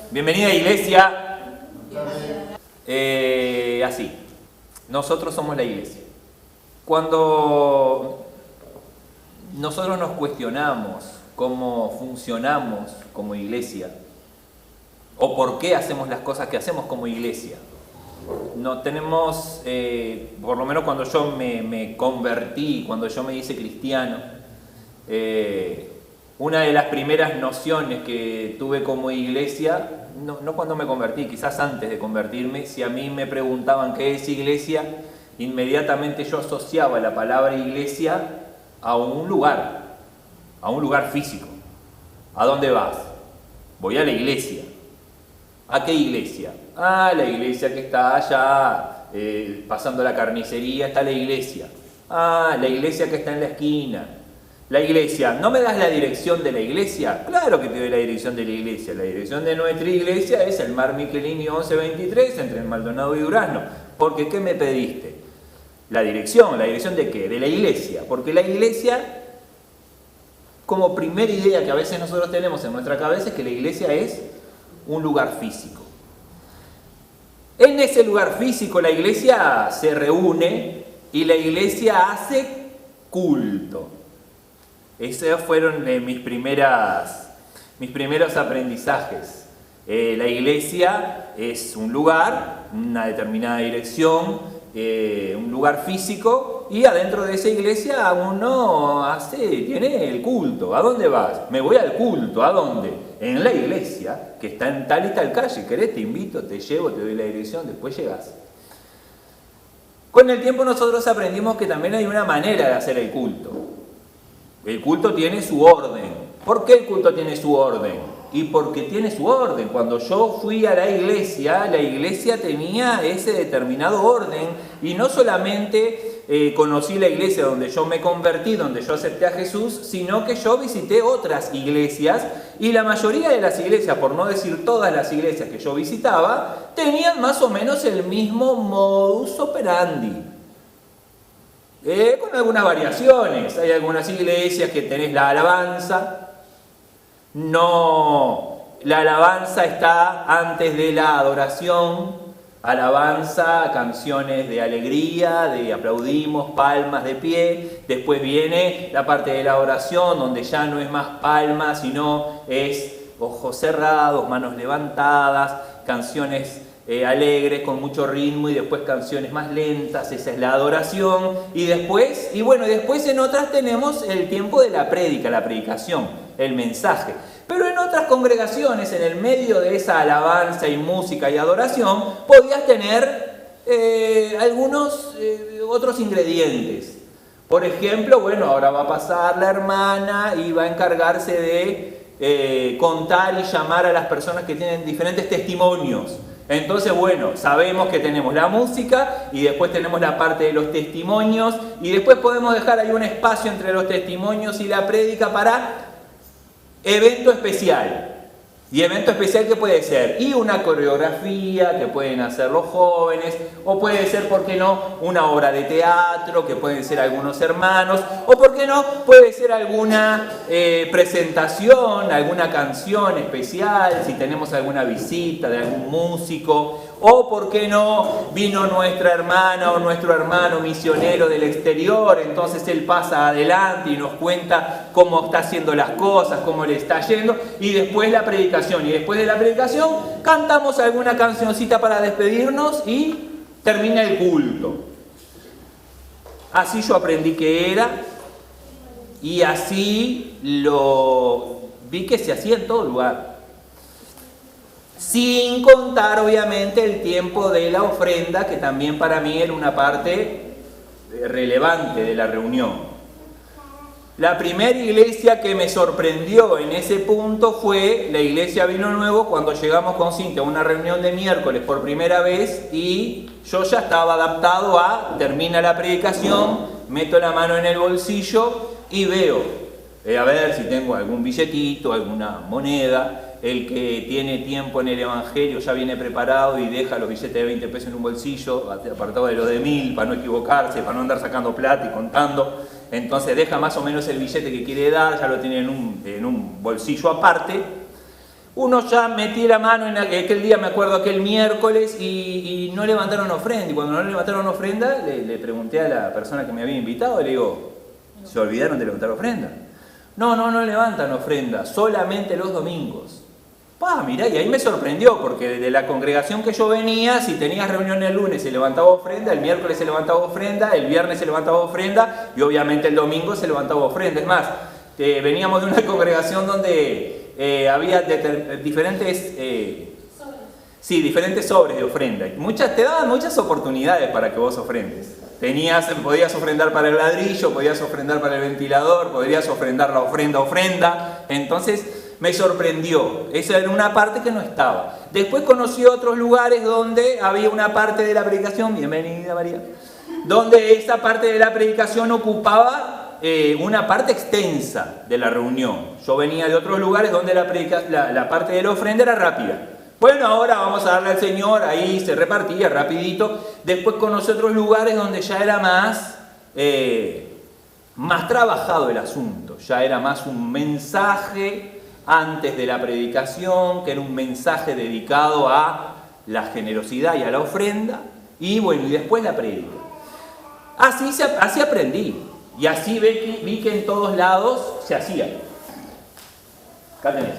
Bienvenida, iglesia. Así, nosotros somos la iglesia. Cuando nosotros nos cuestionamos cómo funcionamos como iglesia o por qué hacemos las cosas que hacemos como iglesia, no tenemos, por lo menos cuando yo me convertí, cuando yo me hice cristiano, una de las primeras nociones que tuve como iglesia, no cuando me convertí, quizás antes de convertirme, si a mí me preguntaban qué es iglesia, inmediatamente yo asociaba la palabra iglesia a un lugar físico. ¿A dónde vas? Voy a la iglesia. ¿A qué iglesia? Ah, la iglesia que está allá, pasando la carnicería, está la iglesia. Ah, la iglesia que está en la esquina. La iglesia, ¿no me das la dirección de la iglesia? Claro que te doy la dirección de la iglesia. La dirección de nuestra iglesia es el Mar Michelini 1123 entre el Maldonado y Durazno. Porque, ¿qué me pediste? La dirección ¿de qué? De la iglesia. Porque la iglesia, como primera idea que a veces nosotros tenemos en nuestra cabeza, es que la iglesia es un lugar físico. En ese lugar físico la iglesia se reúne y la iglesia hace culto. Esos fueron mis primeros aprendizajes. La iglesia es un lugar, una determinada dirección, un lugar físico, y adentro de esa iglesia uno tiene el culto. ¿A dónde vas? Me voy al culto. ¿A dónde? En la iglesia, que está en tal y tal calle. ¿Querés? Te invito, te llevo, te doy la dirección, después llegas. Con el tiempo nosotros aprendimos que también hay una manera de hacer el culto. El culto tiene su orden. ¿Por qué el culto tiene su orden? Y porque tiene su orden. Cuando yo fui a la iglesia tenía ese determinado orden. Y no solamente conocí la iglesia donde yo me convertí, donde yo acepté a Jesús, sino que yo visité otras iglesias. Y la mayoría de las iglesias, por no decir todas las iglesias que yo visitaba, tenían más o menos el mismo modus operandi. Con algunas variaciones. Hay algunas iglesias que tenés la alabanza. La alabanza está antes de la adoración. Alabanza, canciones de alegría, de aplaudimos, palmas de pie. Después viene la parte de la oración, donde ya no es más palmas, sino es ojos cerrados, manos levantadas, canciones alegres, con mucho ritmo, y después canciones más lentas. Esa es la adoración. Y después en otras tenemos el tiempo de la prédica, la predicación, el mensaje. Pero en otras congregaciones, en el medio de esa alabanza y música y adoración, podías tener algunos otros ingredientes. Por ejemplo, ahora va a pasar la hermana y va a encargarse de contar y llamar a las personas que tienen diferentes testimonios. Entonces, sabemos que tenemos la música y después tenemos la parte de los testimonios, y después podemos dejar ahí un espacio entre los testimonios y la prédica para evento especial. ¿Y evento especial qué puede ser? Y una coreografía que pueden hacer los jóvenes, o puede ser, ¿por qué no?, una obra de teatro que pueden ser algunos hermanos, o ¿por qué no?, puede ser alguna presentación, alguna canción especial, si tenemos alguna visita de algún músico, o ¿por qué no?, vino nuestra hermana o nuestro hermano misionero del exterior, entonces él pasa adelante y nos cuenta cómo está haciendo las cosas, cómo le está yendo, y después la predicación. Y después de la predicación cantamos alguna cancioncita para despedirnos y termina el culto. Así yo aprendí que era, y así lo vi que se hacía en todo lugar. Sin contar obviamente el tiempo de la ofrenda, que también para mí era una parte relevante de la reunión. La primera iglesia que me sorprendió en ese punto fue la iglesia Vino Nuevo, cuando llegamos con Cintia a una reunión de miércoles por primera vez, y yo ya estaba adaptado termina la predicación, meto la mano en el bolsillo y veo, a ver si tengo algún billetito, alguna moneda. El que tiene tiempo en el evangelio ya viene preparado y deja los billetes de 20 pesos en un bolsillo, apartado de los de 1000, para no equivocarse, para no andar sacando plata y contando. Entonces deja más o menos el billete que quiere dar, ya lo tiene en un bolsillo aparte. Uno ya metí la mano en aquel día, me acuerdo aquel miércoles, y no levantaron ofrenda. Y cuando no levantaron ofrenda, le pregunté a la persona que me había invitado, le digo, ¿se olvidaron de levantar ofrenda? No levantan ofrenda, solamente los domingos. Mirá, y ahí me sorprendió, porque de la congregación que yo venía, si tenías reunión el lunes se levantaba ofrenda, el miércoles se levantaba ofrenda, el viernes se levantaba ofrenda, y obviamente el domingo se levantaba ofrenda. Es más, veníamos de una congregación donde había diferentes sobres de ofrenda. Te daban muchas oportunidades para que vos ofrendes. Podías ofrendar para el ladrillo, podías ofrendar para el ventilador, podías ofrendar la ofrenda. Entonces me sorprendió. Esa era una parte que no estaba. Después conocí otros lugares donde había una parte de la predicación, bienvenida María, donde esa parte de la predicación ocupaba una parte extensa de la reunión. Yo venía de otros lugares donde la parte de la ofrenda era rápida. Bueno, ahora vamos a darle al Señor, ahí se repartía rapidito. Después conocí otros lugares donde ya era más trabajado el asunto. Ya era más un mensaje antes de la predicación, que era un mensaje dedicado a la generosidad y a la ofrenda. Y bueno, y después la predica. Así aprendí. Y así vi que en todos lados se hacía. Acá tenés,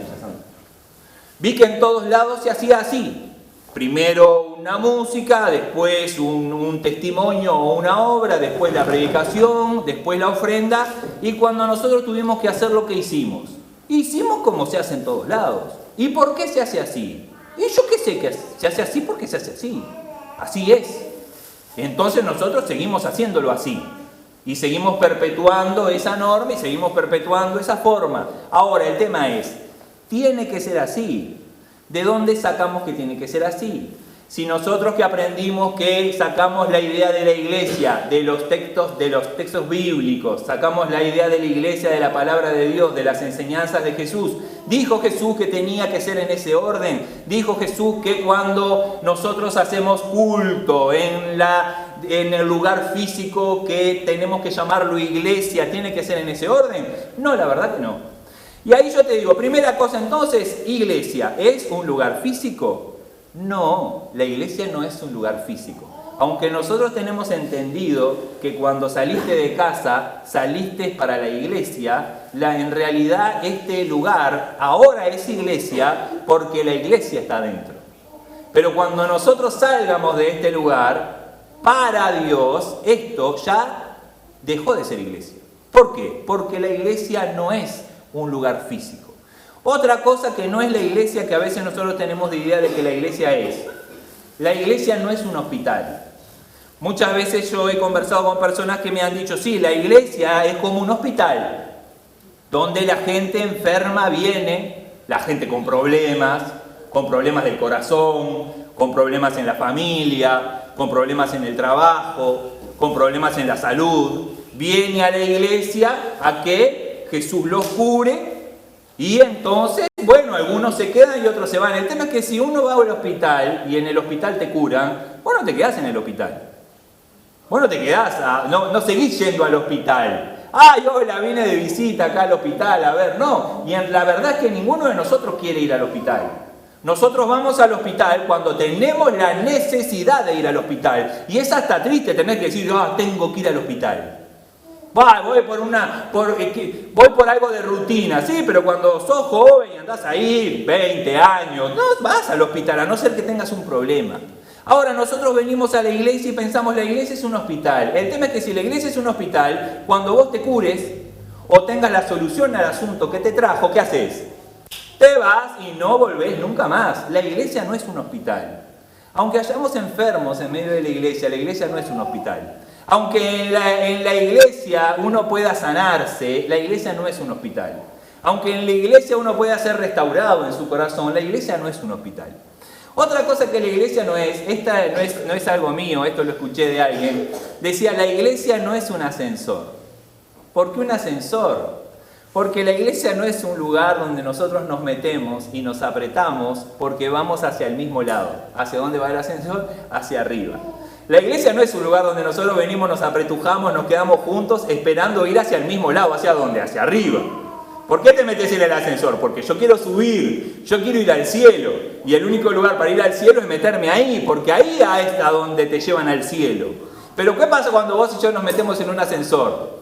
vi que en todos lados se hacía así. Primero una música, después un testimonio o una obra, después la predicación, después la ofrenda. Y cuando nosotros tuvimos que hacer lo que hicimos como se hace en todos lados. ¿Y por qué se hace así? Y yo qué sé que se hace así porque se hace así. Así es. Entonces nosotros seguimos haciéndolo así. Y seguimos perpetuando esa norma y seguimos perpetuando esa forma. Ahora, el tema es, ¿tiene que ser así? ¿De dónde sacamos que tiene que ser así? Si nosotros que aprendimos que sacamos la idea de la iglesia, de los textos bíblicos, sacamos la idea de la iglesia, de la palabra de Dios, de las enseñanzas de Jesús, dijo Jesús que tenía que ser en ese orden, dijo Jesús que cuando nosotros hacemos culto en el lugar físico que tenemos que llamarlo iglesia, tiene que ser en ese orden. No, la verdad que no. Y ahí yo te digo, primera cosa entonces, iglesia, ¿es un lugar físico? No, la iglesia no es un lugar físico. Aunque nosotros tenemos entendido que cuando saliste de casa, saliste para la iglesia, en realidad este lugar ahora es iglesia porque la iglesia está dentro. Pero cuando nosotros salgamos de este lugar, para Dios, esto ya dejó de ser iglesia. ¿Por qué? Porque la iglesia no es un lugar físico. Otra cosa que no es la iglesia, que a veces nosotros tenemos de idea de que la iglesia es. La iglesia no es un hospital. Muchas veces yo he conversado con personas que me han dicho, sí, la iglesia es como un hospital, donde la gente enferma viene, la gente con problemas del corazón, con problemas en la familia, con problemas en el trabajo, con problemas en la salud, viene a la iglesia a que Jesús los cure. Y entonces, bueno, algunos se quedan y otros se van. El tema es que si uno va al hospital y en el hospital te curan, vos no te quedás en el hospital. Vos no te quedás, no seguís yendo al hospital. Hola, vine de visita acá al hospital, a ver, no. Y la verdad es que ninguno de nosotros quiere ir al hospital. Nosotros vamos al hospital cuando tenemos la necesidad de ir al hospital. Y es hasta triste tener que decir, tengo que ir al hospital. Voy por algo de rutina, sí, pero cuando sos joven y andás ahí 20 años, no vas al hospital, a no ser que tengas un problema. Ahora nosotros venimos a la iglesia y pensamos la iglesia es un hospital. El tema es que si la iglesia es un hospital, cuando vos te cures o tengas la solución al asunto que te trajo, ¿qué haces? Te vas y no volvés nunca más. La iglesia no es un hospital. Aunque hayamos enfermos en medio de la iglesia no es un hospital. Aunque en la iglesia uno pueda sanarse, la iglesia no es un hospital. Aunque en la iglesia uno pueda ser restaurado en su corazón, la iglesia no es un hospital. Otra cosa que la iglesia no es algo mío, esto lo escuché de alguien, decía, la iglesia no es un ascensor. ¿Por qué un ascensor? Porque la iglesia no es un lugar donde nosotros nos metemos y nos apretamos porque vamos hacia el mismo lado. ¿Hacia dónde va el ascensor? Hacia arriba. La iglesia no es un lugar donde nosotros venimos, nos apretujamos, nos quedamos juntos esperando ir hacia el mismo lado. ¿Hacia dónde? Hacia arriba. ¿Por qué te metes en el ascensor? Porque yo quiero subir, yo quiero ir al cielo. Y el único lugar para ir al cielo es meterme ahí, porque ahí es a donde te llevan al cielo. Pero ¿qué pasa cuando vos y yo nos metemos en un ascensor?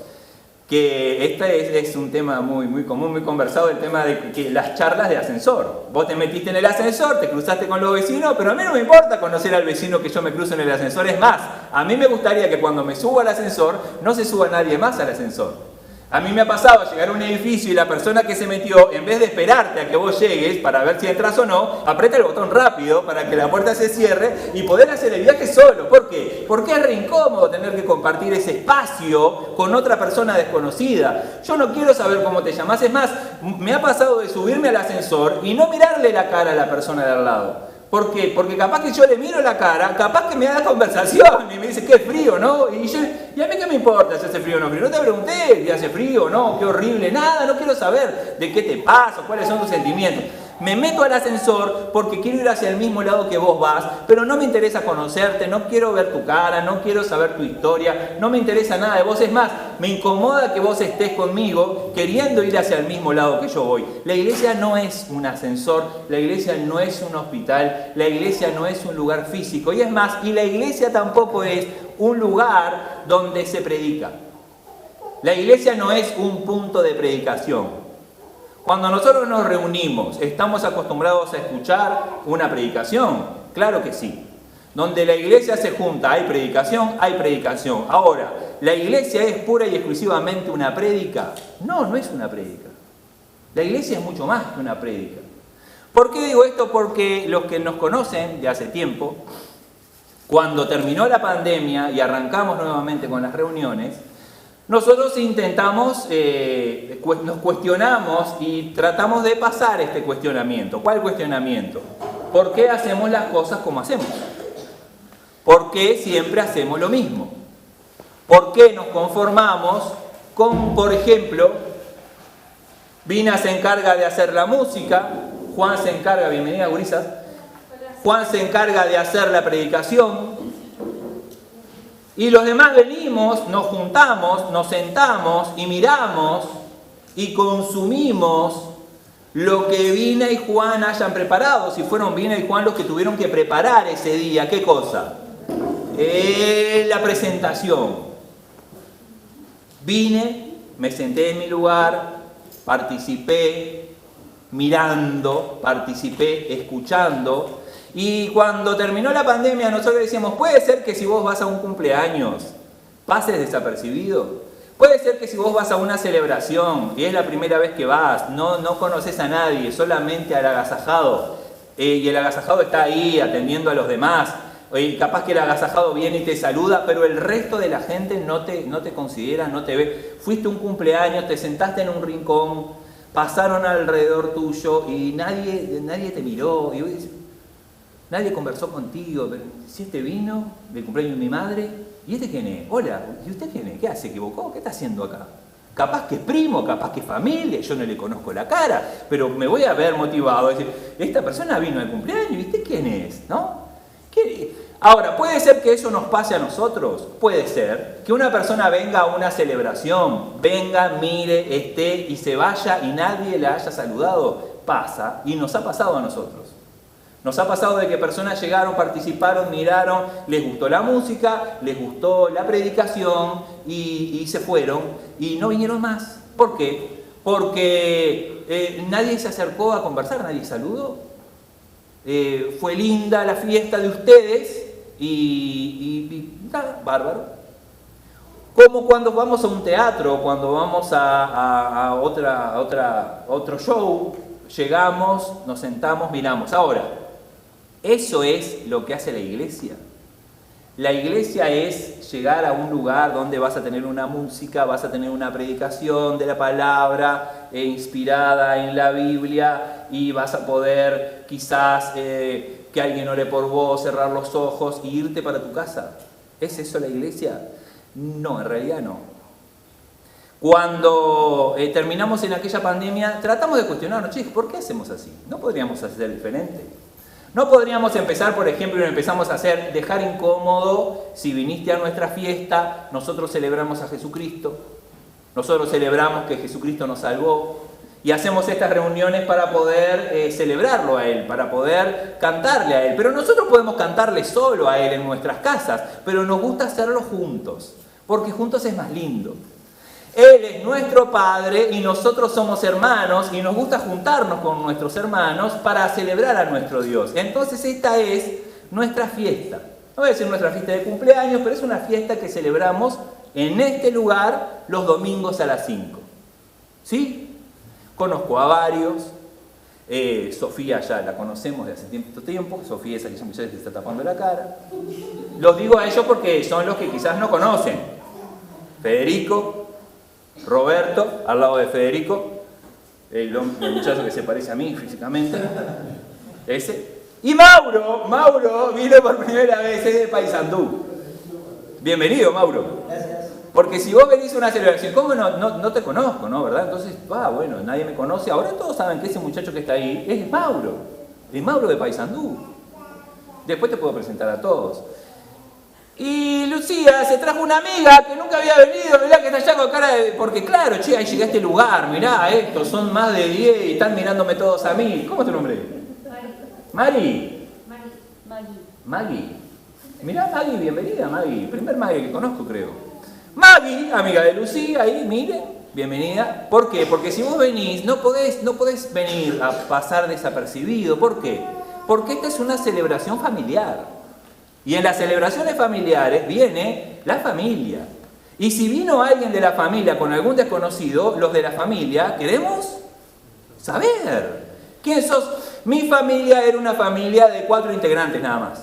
Que este es un tema muy común, muy conversado, el tema de que las charlas de ascensor. Vos te metiste en el ascensor, te cruzaste con los vecinos, pero a mí no me importa conocer al vecino que yo me cruzo en el ascensor. Es más, a mí me gustaría que cuando me subo al ascensor, no se suba nadie más al ascensor. A mí me ha pasado llegar a un edificio y la persona que se metió, en vez de esperarte a que vos llegues para ver si entras o no, aprieta el botón rápido para que la puerta se cierre y poder hacer el viaje solo. ¿Por qué? Porque es re incómodo tener que compartir ese espacio con otra persona desconocida. Yo no quiero saber cómo te llamas. Es más, me ha pasado de subirme al ascensor y no mirarle la cara a la persona de al lado. ¿Por qué? Porque capaz que yo le miro la cara, capaz que me da conversación y me dice, qué frío, ¿no? Y a mí qué me importa si hace frío o no frío. No te pregunté si hace frío o no, qué horrible, nada, no quiero saber de qué te pasa, cuáles son tus sentimientos. Me meto al ascensor porque quiero ir hacia el mismo lado que vos vas, pero no me interesa conocerte, no quiero ver tu cara, no quiero saber tu historia, no me interesa nada de vos. Es más, me incomoda que vos estés conmigo queriendo ir hacia el mismo lado que yo voy. La iglesia no es un ascensor, la iglesia no es un hospital, la iglesia no es un lugar físico. Y es más, y la iglesia tampoco es un lugar donde se predica. La iglesia no es un punto de predicación. Cuando nosotros nos reunimos, ¿estamos acostumbrados a escuchar una predicación? Claro que sí. Donde la iglesia se junta, hay predicación, hay predicación. Ahora, ¿la iglesia es pura y exclusivamente una prédica? No, no es una prédica. La iglesia es mucho más que una prédica. ¿Por qué digo esto? Porque los que nos conocen de hace tiempo, cuando terminó la pandemia y arrancamos nuevamente con las reuniones, nosotros intentamos, nos cuestionamos y tratamos de pasar este cuestionamiento. ¿Cuál cuestionamiento? ¿Por qué hacemos las cosas como hacemos? ¿Por qué siempre hacemos lo mismo? ¿Por qué nos conformamos con, por ejemplo, Vina se encarga de hacer la música, Juan se encarga, bienvenida gurisas, Juan se encarga de hacer la predicación, y los demás venimos, nos juntamos, nos sentamos y miramos y consumimos lo que Vina y Juan hayan preparado? Si fueron Vina y Juan los que tuvieron que preparar ese día, ¿qué cosa? La presentación. Vine, me senté en mi lugar, participé mirando, participé escuchando. Y cuando terminó la pandemia nosotros decíamos, puede ser que si vos vas a un cumpleaños pases desapercibido. Puede ser que si vos vas a una celebración y es la primera vez que vas, no conoces a nadie, solamente al agasajado, y el agasajado está ahí atendiendo a los demás, y capaz que el agasajado viene y te saluda, pero el resto de la gente no te considera, no te ve. Fuiste a un cumpleaños, te sentaste en un rincón, pasaron alrededor tuyo y nadie te miró, y vos dices, nadie conversó contigo. Pero si este vino del cumpleaños de mi madre, ¿y este quién es? Hola, ¿y usted quién es? ¿Qué hace? ¿Equivocó? ¿Qué está haciendo acá? Capaz que es primo, capaz que es familia, yo no le conozco la cara, pero me voy a ver motivado a decir, esta persona vino al cumpleaños, ¿y usted quién es? ¿No? Ahora, ¿puede ser que eso nos pase a nosotros? Puede ser que una persona venga a una celebración, venga, mire, esté y se vaya y nadie la haya saludado. Pasa, y nos ha pasado a nosotros. Nos ha pasado de que personas llegaron, participaron, miraron, les gustó la música, les gustó la predicación y se fueron y no vinieron más. ¿Por qué? Porque nadie se acercó a conversar, nadie saludó. Fue linda la fiesta de ustedes y nada, bárbaro. Como cuando vamos a un teatro, cuando vamos a otro show, llegamos, nos sentamos, miramos. Ahora, ¿eso es lo que hace la iglesia? La iglesia es llegar a un lugar donde vas a tener una música, vas a tener una predicación de la palabra inspirada en la Biblia y vas a poder quizás que alguien ore por vos, cerrar los ojos e irte para tu casa. ¿Es eso la iglesia? No, en realidad no. Cuando terminamos en aquella pandemia, tratamos de cuestionarnos, chicos, ¿por qué hacemos así? ¿No podríamos hacer diferente? ¿No podríamos empezar, por ejemplo, y lo empezamos a hacer, dejar incómodo, si viniste a nuestra fiesta, nosotros celebramos a Jesucristo, nosotros celebramos que Jesucristo nos salvó, Y hacemos estas reuniones para poder celebrarlo a Él, para poder cantarle a Él. Pero nosotros podemos cantarle solo a Él en nuestras casas, pero nos gusta hacerlo juntos, porque juntos es más lindo. Él es nuestro Padre y nosotros somos hermanos y nos gusta juntarnos con nuestros hermanos para celebrar a nuestro Dios. Entonces esta es nuestra fiesta. No voy a decir nuestra fiesta de cumpleaños, pero es una fiesta que celebramos en este lugar los domingos a las 5. ¿Sí? Conozco a varios. Sofía ya la conocemos de hace tiempo. Sofía es aquella muchacha que se está tapando la cara. Los digo a ellos porque son los que quizás no conocen. Federico, Roberto, al lado de Federico, el muchacho que se parece a mí físicamente, ese. Y Mauro vino por primera vez, es de Paysandú. Bienvenido, Mauro. Gracias. Porque si vos venís a una celebración, ¿cómo no te conozco, no? ¿Verdad? Entonces, bueno, nadie me conoce. Ahora todos saben que ese muchacho que está ahí es Mauro. Es Mauro de Paysandú. Después te puedo presentar a todos. Y Lucía se trajo una amiga que nunca había venido, mirá que está allá con cara de... Porque claro, che, ahí llegué a este lugar, mirá, estos son más de 10 y están mirándome todos a mí. ¿Cómo es tu nombre? Mari. Maggie. Mirá, Maggie, bienvenida, Maggie. Primer Maggie que conozco, creo. Maggie, amiga de Lucía, ahí, miren, bienvenida. ¿Por qué? Porque si vos venís, no podés venir a pasar desapercibido. ¿Por qué? Porque esta es una celebración familiar. Y en las celebraciones familiares viene la familia. Y si vino alguien de la familia con algún desconocido, los de la familia queremos saber. ¿Quién sos? Mi familia era una familia de 4 integrantes nada más.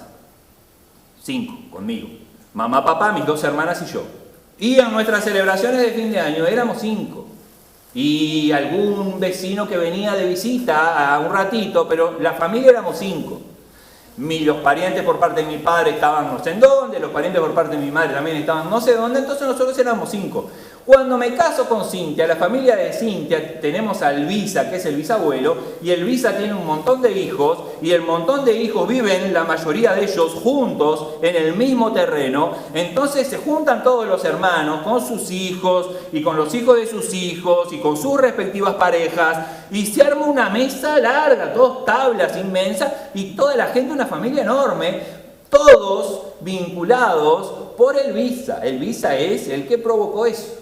5 conmigo. Mamá, papá, mis 2 hermanas y yo. Y en nuestras celebraciones de fin de año éramos 5. Y algún vecino que venía de visita a un ratito, pero la familia éramos 5. Los parientes por parte de mi padre estaban no sé en dónde, los parientes por parte de mi madre también estaban no sé dónde, entonces nosotros éramos 5. Cuando me caso con Cintia, la familia de Cintia, tenemos a Elvisa, que es el bisabuelo, y Elvisa tiene un montón de hijos, y el montón de hijos viven, la mayoría de ellos, juntos, en el mismo terreno. Entonces se juntan todos los hermanos con sus hijos, y con los hijos de sus hijos, y con sus respectivas parejas, y se arma una mesa larga, 2 tablas inmensas, y toda la gente, una familia enorme, todos vinculados por Elvisa. Elvisa es el que provocó eso.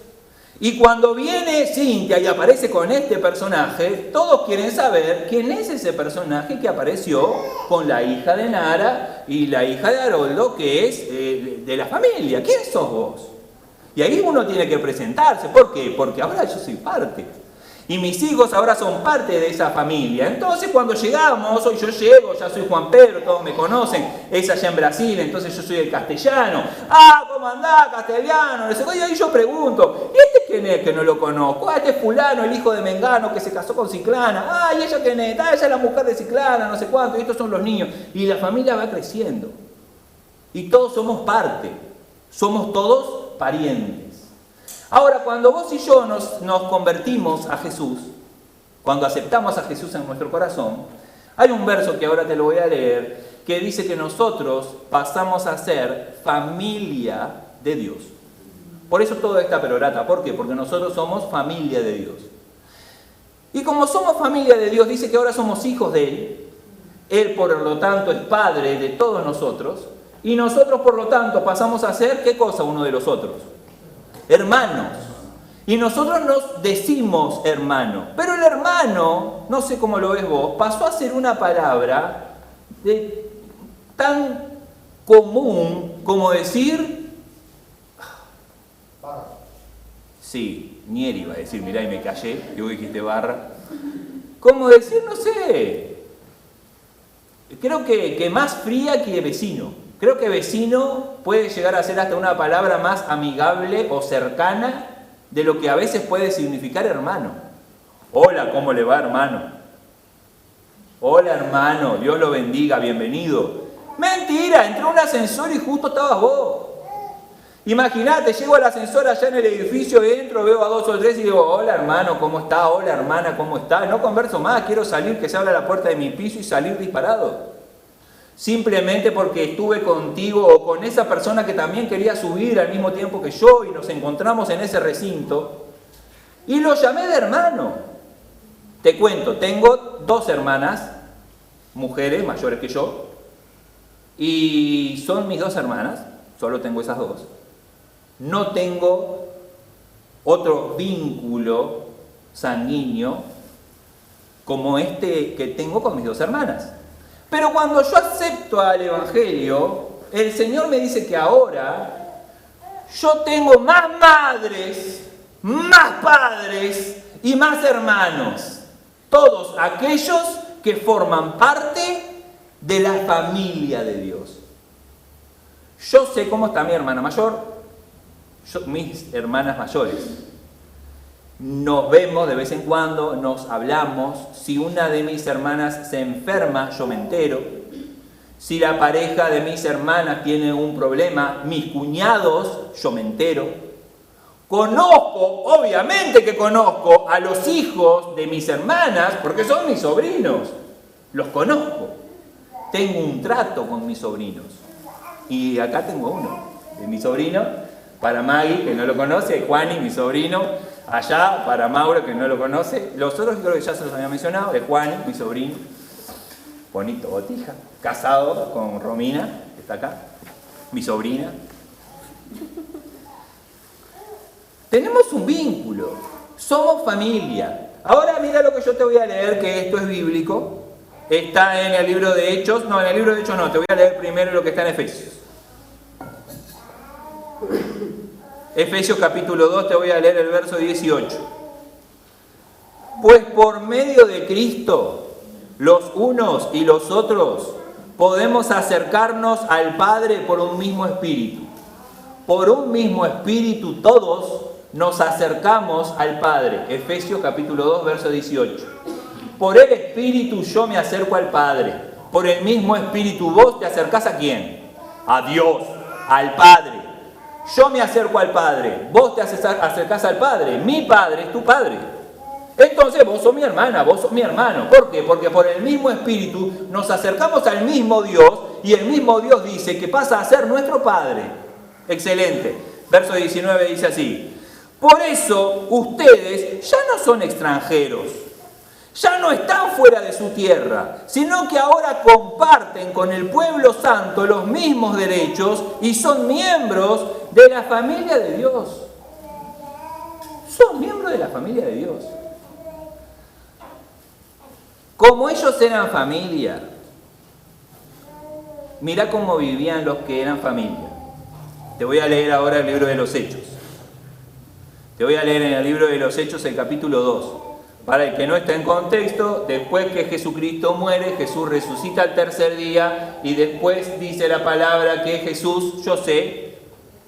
Y cuando viene Cintia y aparece con este personaje, todos quieren saber quién es ese personaje que apareció con la hija de Nara y la hija de Haroldo, que es de la familia. ¿Quién sos vos? Y ahí uno tiene que presentarse. ¿Por qué? Porque ahora yo soy parte. Y mis hijos ahora son parte de esa familia. Entonces cuando llegamos, hoy yo llego, ya soy Juan Pedro, todos me conocen, es allá en Brasil, entonces yo soy el castellano. Ah, ¿cómo andás, castellano? Y ahí yo pregunto, ¿y este quién es que no lo conozco? Ah, este es fulano, el hijo de Mengano que se casó con Ciclana. Ah, ¿y ella quién es? Ah, ella es la mujer de Ciclana, no sé cuánto, y estos son los niños. Y la familia va creciendo. Y todos somos parte, somos todos parientes. Ahora, cuando vos y yo nos convertimos a Jesús, cuando aceptamos a Jesús en nuestro corazón, hay un verso que ahora te lo voy a leer, que dice que nosotros pasamos a ser familia de Dios. Por eso toda esta perorata. ¿Por qué? Porque nosotros somos familia de Dios. Y como somos familia de Dios, dice que ahora somos hijos de Él. Él, por lo tanto, es Padre de todos nosotros. Y nosotros, por lo tanto, pasamos a ser, ¿qué cosa uno de los otros? Hermanos. Y nosotros nos decimos hermano. Pero el hermano, no sé cómo lo ves vos, pasó a ser una palabra tan común como decir... Sí, Nieri iba a decir, mirá y me callé, y vos dijiste barra. Como decir, no sé, creo que más fría que vecino. Creo que vecino puede llegar a ser hasta una palabra más amigable o cercana de lo que a veces puede significar hermano. Hola, ¿cómo le va, hermano? Hola, hermano, Dios lo bendiga, bienvenido. Mentira, entró un ascensor y justo estabas vos. Imagínate, llego al ascensor allá en el edificio, entro, veo a 2 o 3 y digo, hola, hermano, ¿cómo está? Hola, hermana, ¿cómo está? No converso más, quiero salir, que se abra la puerta de mi piso y salir disparado. Simplemente porque estuve contigo o con esa persona que también quería subir al mismo tiempo que yo y nos encontramos en ese recinto y lo llamé de hermano. Te cuento, tengo 2 hermanas, mujeres mayores que yo, y son mis 2 hermanas, solo tengo esas 2. No tengo otro vínculo sanguíneo como este que tengo con mis 2 hermanas. Pero cuando yo acepto al Evangelio, el Señor me dice que ahora yo tengo más madres, más padres y más hermanos. Todos aquellos que forman parte de la familia de Dios. Yo sé cómo está mi hermana mayor, mis hermanas mayores. Nos vemos de vez en cuando, nos hablamos. Si una de mis hermanas se enferma, yo me entero. Si la pareja de mis hermanas tiene un problema, mis cuñados, yo me entero. Conozco, obviamente que conozco a los hijos de mis hermanas, porque son mis sobrinos. Los conozco. Tengo un trato con mis sobrinos. Y acá tengo uno, de mi sobrino, para Maggie, que no lo conoce, Juani, mi sobrino. Allá, para Mauro, que no lo conoce. Los otros creo que ya se los había mencionado, de Juani, mi sobrino. Bonito, Botija. Casado con Romina, que está acá. Mi sobrina. Tenemos un vínculo. Somos familia. Ahora mira lo que yo te voy a leer, que esto es bíblico. Está en el libro de Hechos. No, en el libro de Hechos no. Te voy a leer primero lo que está en Efesios. Efesios capítulo 2, te voy a leer el verso 18. Pues por medio de Cristo, los unos y los otros, podemos acercarnos al Padre por un mismo espíritu. Por un mismo espíritu todos nos acercamos al Padre. Efesios capítulo 2, verso 18. Por el espíritu yo me acerco al Padre. Por el mismo espíritu vos te acercás ¿a quién? A Dios, al Padre. Yo me acerco al Padre, vos te acercás al Padre, mi Padre es tu Padre. Entonces vos sos mi hermana, vos sos mi hermano. ¿Por qué? Porque por el mismo Espíritu nos acercamos al mismo Dios y el mismo Dios dice que pasa a ser nuestro Padre. Excelente. Verso 19 dice así: por eso ustedes ya no son extranjeros, ya no están fuera de su tierra, sino que ahora comparten con el pueblo santo los mismos derechos y son miembros de la familia de Dios. Son miembros de la familia de Dios. Como ellos eran familia, mirá cómo vivían los que eran familia. Te voy a leer ahora el libro de los Hechos. Te voy a leer en el libro de los Hechos el capítulo 2. Para el que no está en contexto, después que Jesucristo muere, Jesús resucita al tercer día y después dice la palabra que Jesús, yo sé,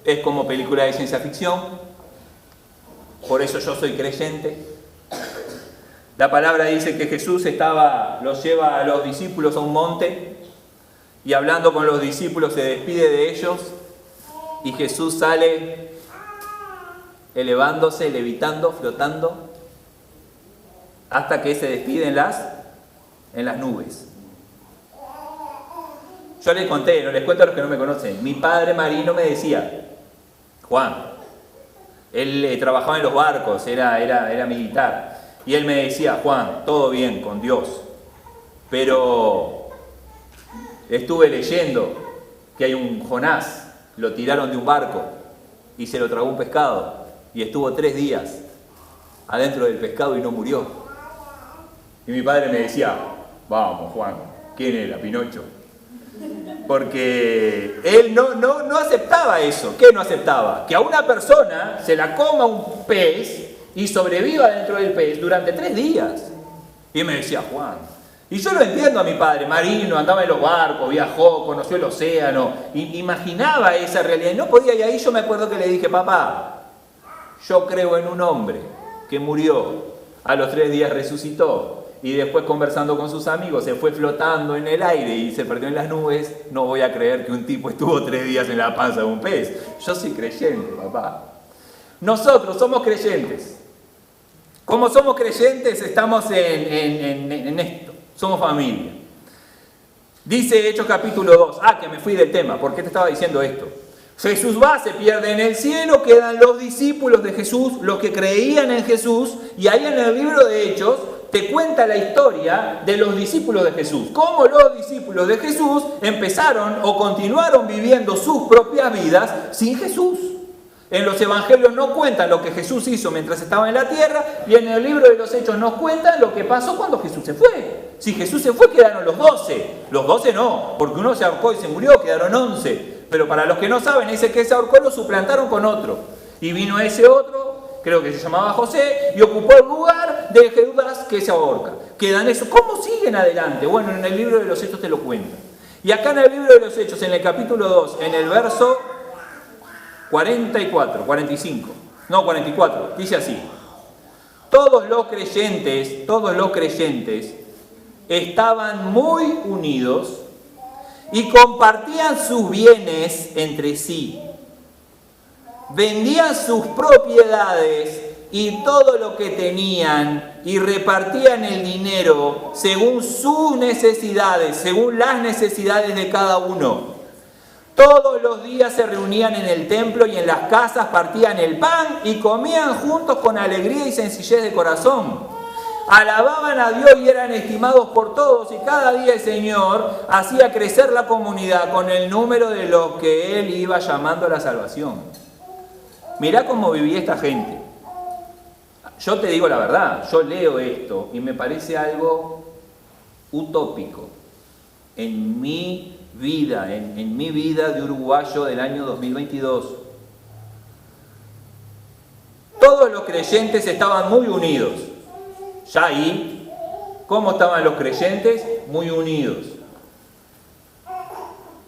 es como película de ciencia ficción, por eso yo soy creyente. La palabra dice que Jesús los lleva a los discípulos a un monte y hablando con los discípulos se despide de ellos y Jesús sale elevándose, levitando, flotando, hasta que se despide en las nubes. Yo les conté, no les cuento a los que no me conocen. Mi padre marino me decía, Juan, él trabajaba en los barcos, era militar, y él me decía, Juan, todo bien con Dios, pero estuve leyendo que hay un Jonás, lo tiraron de un barco y se lo tragó un pescado, y estuvo 3 días adentro del pescado y no murió. Y mi padre me decía, vamos Juan, ¿quién era? Pinocho. Porque él no aceptaba eso. ¿Qué no aceptaba? Que a una persona se la coma un pez y sobreviva dentro del pez durante 3 días. Y me decía, Juan. Y yo lo entiendo a mi padre, marino, andaba en los barcos, viajó, conoció el océano, imaginaba esa realidad y no podía. Y ahí yo me acuerdo que le dije, papá, yo creo en un hombre que murió, a los 3 días resucitó. Y después conversando con sus amigos se fue flotando en el aire y se perdió en las nubes. No voy a creer que un tipo estuvo 3 días en la panza de un pez. Yo soy creyente, papá. Nosotros somos creyentes. Como somos creyentes estamos en esto. Somos familia. Dice Hechos capítulo 2. Que me fui del tema. ¿Por qué te estaba diciendo esto? Jesús va, se pierde en el cielo, quedan los discípulos de Jesús, los que creían en Jesús. Y ahí en el libro de Hechos te cuenta la historia de los discípulos de Jesús. Cómo los discípulos de Jesús empezaron o continuaron viviendo sus propias vidas sin Jesús. En los evangelios no cuentan lo que Jesús hizo mientras estaba en la tierra, y en el libro de los Hechos nos cuentan lo que pasó cuando Jesús se fue. Si Jesús se fue, quedaron los 12. Los 12 no, porque uno se ahorcó y se murió, quedaron 11. Pero para los que no saben, ese que se ahorcó lo suplantaron con otro. Y vino ese otro, creo que se llamaba José, y ocupó el lugar de Judas que se ahorca. Quedan eso. ¿Cómo siguen adelante? Bueno, en el libro de los Hechos te lo cuentan. Y acá en el libro de los Hechos, en el capítulo 2, en el verso 44, dice así: todos los creyentes estaban muy unidos y compartían sus bienes entre sí. Vendían sus propiedades y todo lo que tenían y repartían el dinero según sus necesidades, según las necesidades de cada uno. Todos los días se reunían en el templo y en las casas, partían el pan y comían juntos con alegría y sencillez de corazón. Alababan a Dios y eran estimados por todos, y cada día el Señor hacía crecer la comunidad con el número de los que Él iba llamando a la salvación. Mirá cómo vivía esta gente. Yo te digo la verdad, yo leo esto y me parece algo utópico en mi vida, en mi vida de uruguayo del año 2022. Todos los creyentes estaban muy unidos. Ya ahí, ¿cómo estaban los creyentes? Muy unidos.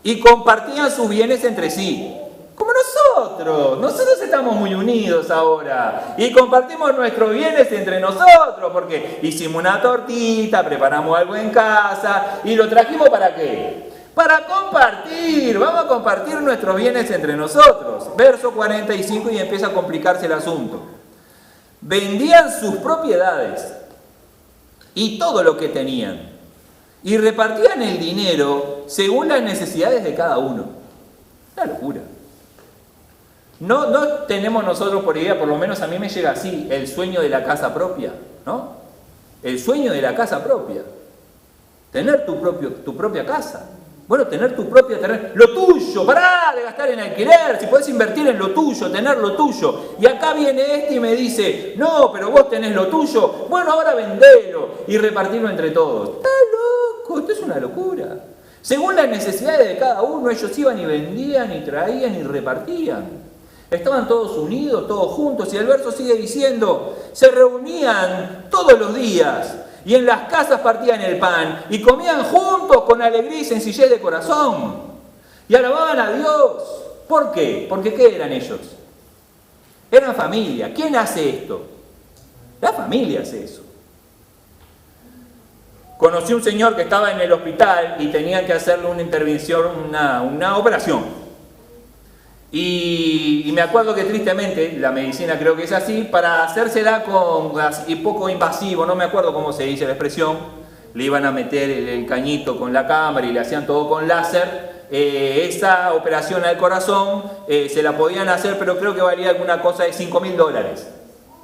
Y compartían sus bienes entre sí. Como nosotros estamos muy unidos ahora. Y compartimos nuestros bienes entre nosotros, porque hicimos una tortita, preparamos algo en casa, y lo trajimos ¿para qué? Para compartir. Vamos a compartir nuestros bienes entre nosotros. Verso 45, y empieza a complicarse el asunto. Vendían sus propiedades y todo lo que tenían, y repartían el dinero según las necesidades de cada uno. Una locura. No tenemos nosotros por idea, por lo menos a mí me llega así, el sueño de la casa propia, ¿no? El sueño de la casa propia. Tener tu propia casa. Bueno, tener tu propia terreno, lo tuyo, pará de gastar en alquiler, si podés invertir en lo tuyo, tener lo tuyo. Y acá viene este y me dice, no, pero vos tenés lo tuyo, bueno, ahora vendelo y repartirlo entre todos. Está loco, esto es una locura. Según las necesidades de cada uno, ellos iban y vendían y traían y repartían. Estaban todos unidos, todos juntos, y el verso sigue diciendo, se reunían todos los días, y en las casas partían el pan, y comían juntos con alegría y sencillez de corazón, y alababan a Dios. ¿Por qué? Porque ¿qué eran ellos? Eran familia. ¿Quién hace esto? La familia hace eso. Conocí un señor que estaba en el hospital y tenían que hacerle una intervención, una operación. Y me acuerdo que tristemente, la medicina creo que es así, para hacérsela y poco invasivo, no me acuerdo cómo se dice la expresión, le iban a meter el cañito con la cámara y le hacían todo con láser. Esa operación al corazón se la podían hacer, pero creo que valía alguna cosa de $5.000.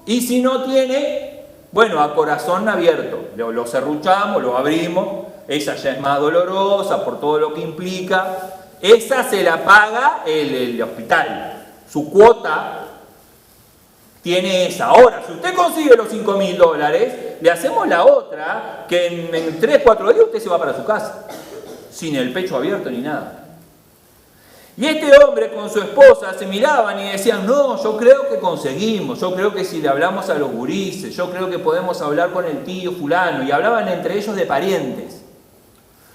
Y si no tiene, bueno, a corazón abierto, lo serruchamos, lo abrimos, esa ya es más dolorosa por todo lo que implica. Esa se la paga el hospital. Su cuota tiene esa. Ahora, si usted consigue los $5.000, le hacemos la otra, que en 3-4 días usted se va para su casa, sin el pecho abierto ni nada. Y este hombre con su esposa se miraban y decían, no, yo creo que conseguimos, yo creo que si le hablamos a los gurises, yo creo que podemos hablar con el tío fulano, y hablaban entre ellos de parientes.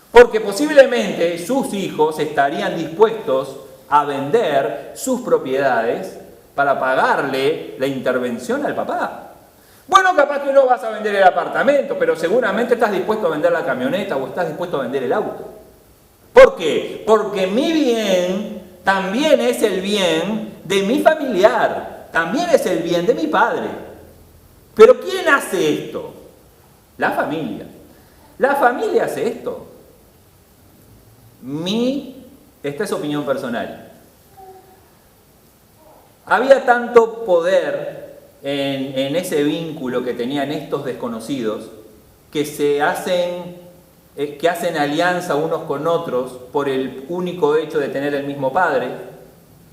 Porque posiblemente sus hijos estarían dispuestos a vender sus propiedades para pagarle la intervención al papá. Bueno, capaz que no vas a vender el apartamento, pero seguramente estás dispuesto a vender la camioneta o estás dispuesto a vender el auto. ¿Por qué? Porque mi bien también es el bien de mi familiar, también es el bien de mi padre. Pero ¿quién hace esto? La familia. La familia hace esto. Esta es opinión personal. Había tanto poder en ese vínculo que tenían estos desconocidos, que hacen alianza unos con otros por el único hecho de tener el mismo padre.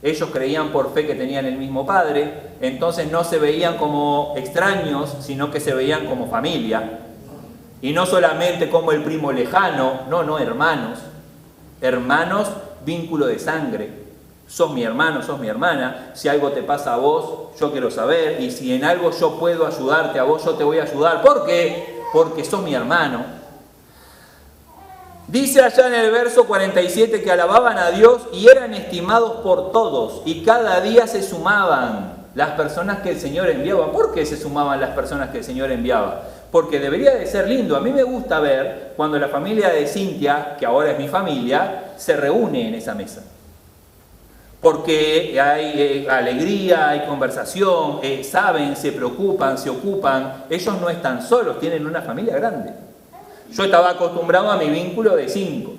Ellos creían por fe que tenían el mismo padre, entonces no se veían como extraños, sino que se veían como familia. Y no solamente como el primo lejano, no, hermanos. Hermanos, vínculo de sangre. Sos mi hermano, sos mi hermana. Si algo te pasa a vos, yo quiero saber. Y si en algo yo puedo ayudarte a vos, yo te voy a ayudar. ¿Por qué? Porque sos mi hermano. Dice allá en el verso 47 que alababan a Dios y eran estimados por todos. Y cada día se sumaban las personas que el Señor enviaba. ¿Por qué se sumaban las personas que el Señor enviaba? Porque debería de ser lindo. A mí me gusta ver cuando la familia de Cintia, que ahora es mi familia, se reúne en esa mesa. Porque hay alegría, hay conversación, saben, se preocupan, se ocupan. Ellos no están solos, tienen una familia grande. Yo estaba acostumbrado a mi vínculo de 5.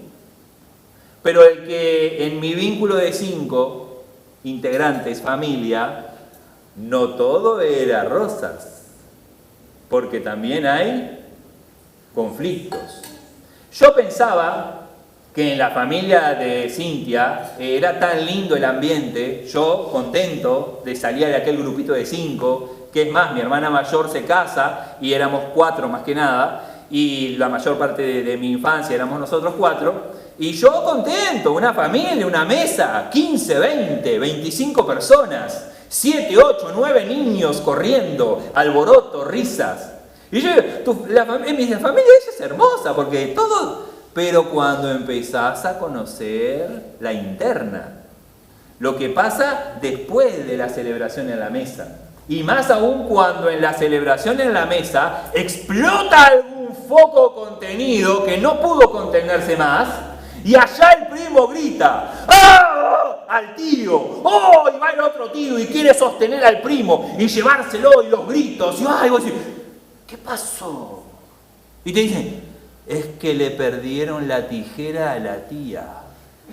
Pero el que en mi vínculo de 5 integrantes, familia, no todo era rosas. Porque también hay conflictos. Yo pensaba que en la familia de Cintia era tan lindo el ambiente, yo contento de salir de aquel grupito de 5, que es más, mi hermana mayor se casa y éramos 4 más que nada, y la mayor parte de mi infancia éramos nosotros 4, y yo contento, una familia, una mesa, 15, 20, 25 personas, 7, 8, 9 niños corriendo, alboroto, risas. Y yo, la familia de ella es hermosa porque todo... Pero cuando empezás a conocer la interna, lo que pasa después de la celebración en la mesa, y más aún cuando en la celebración en la mesa explota algún foco contenido que no pudo contenerse más, y allá el primo grita ¡ah! Al tío, ¡oh! Y va el otro tío y quiere sostener al primo y llevárselo y los gritos, y ¡ay! Vos decís, ¿qué pasó? Y te dicen, es que le perdieron la tijera a la tía.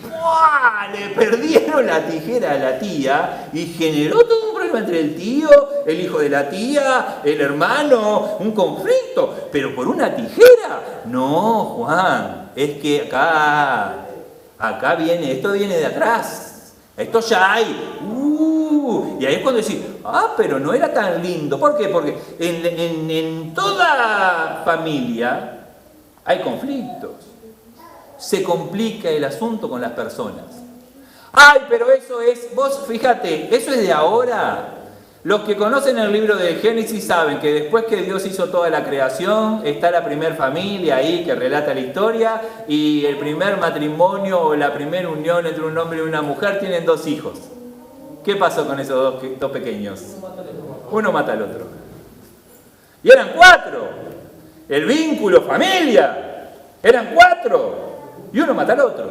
¡Uah! Le perdieron la tijera a la tía y generó todo un problema entre el tío, el hijo de la tía, el hermano, un conflicto. Pero por una tijera. No, Juan, es que acá viene, esto viene de atrás. Esto ya hay. Y ahí es cuando decís, pero no era tan lindo. ¿Por qué? Porque en toda familia hay conflictos. Se complica el asunto con las personas. Pero eso es, vos fíjate, eso es de ahora. Los que conocen el libro de Génesis saben que después que Dios hizo toda la creación, está la primer familia ahí que relata la historia, y el primer matrimonio o la primera unión entre un hombre y una mujer tienen 2 hijos. ¿Qué pasó con esos dos pequeños? Uno mata al otro. Y eran 4. El vínculo, familia. Eran 4. Y uno mata al otro.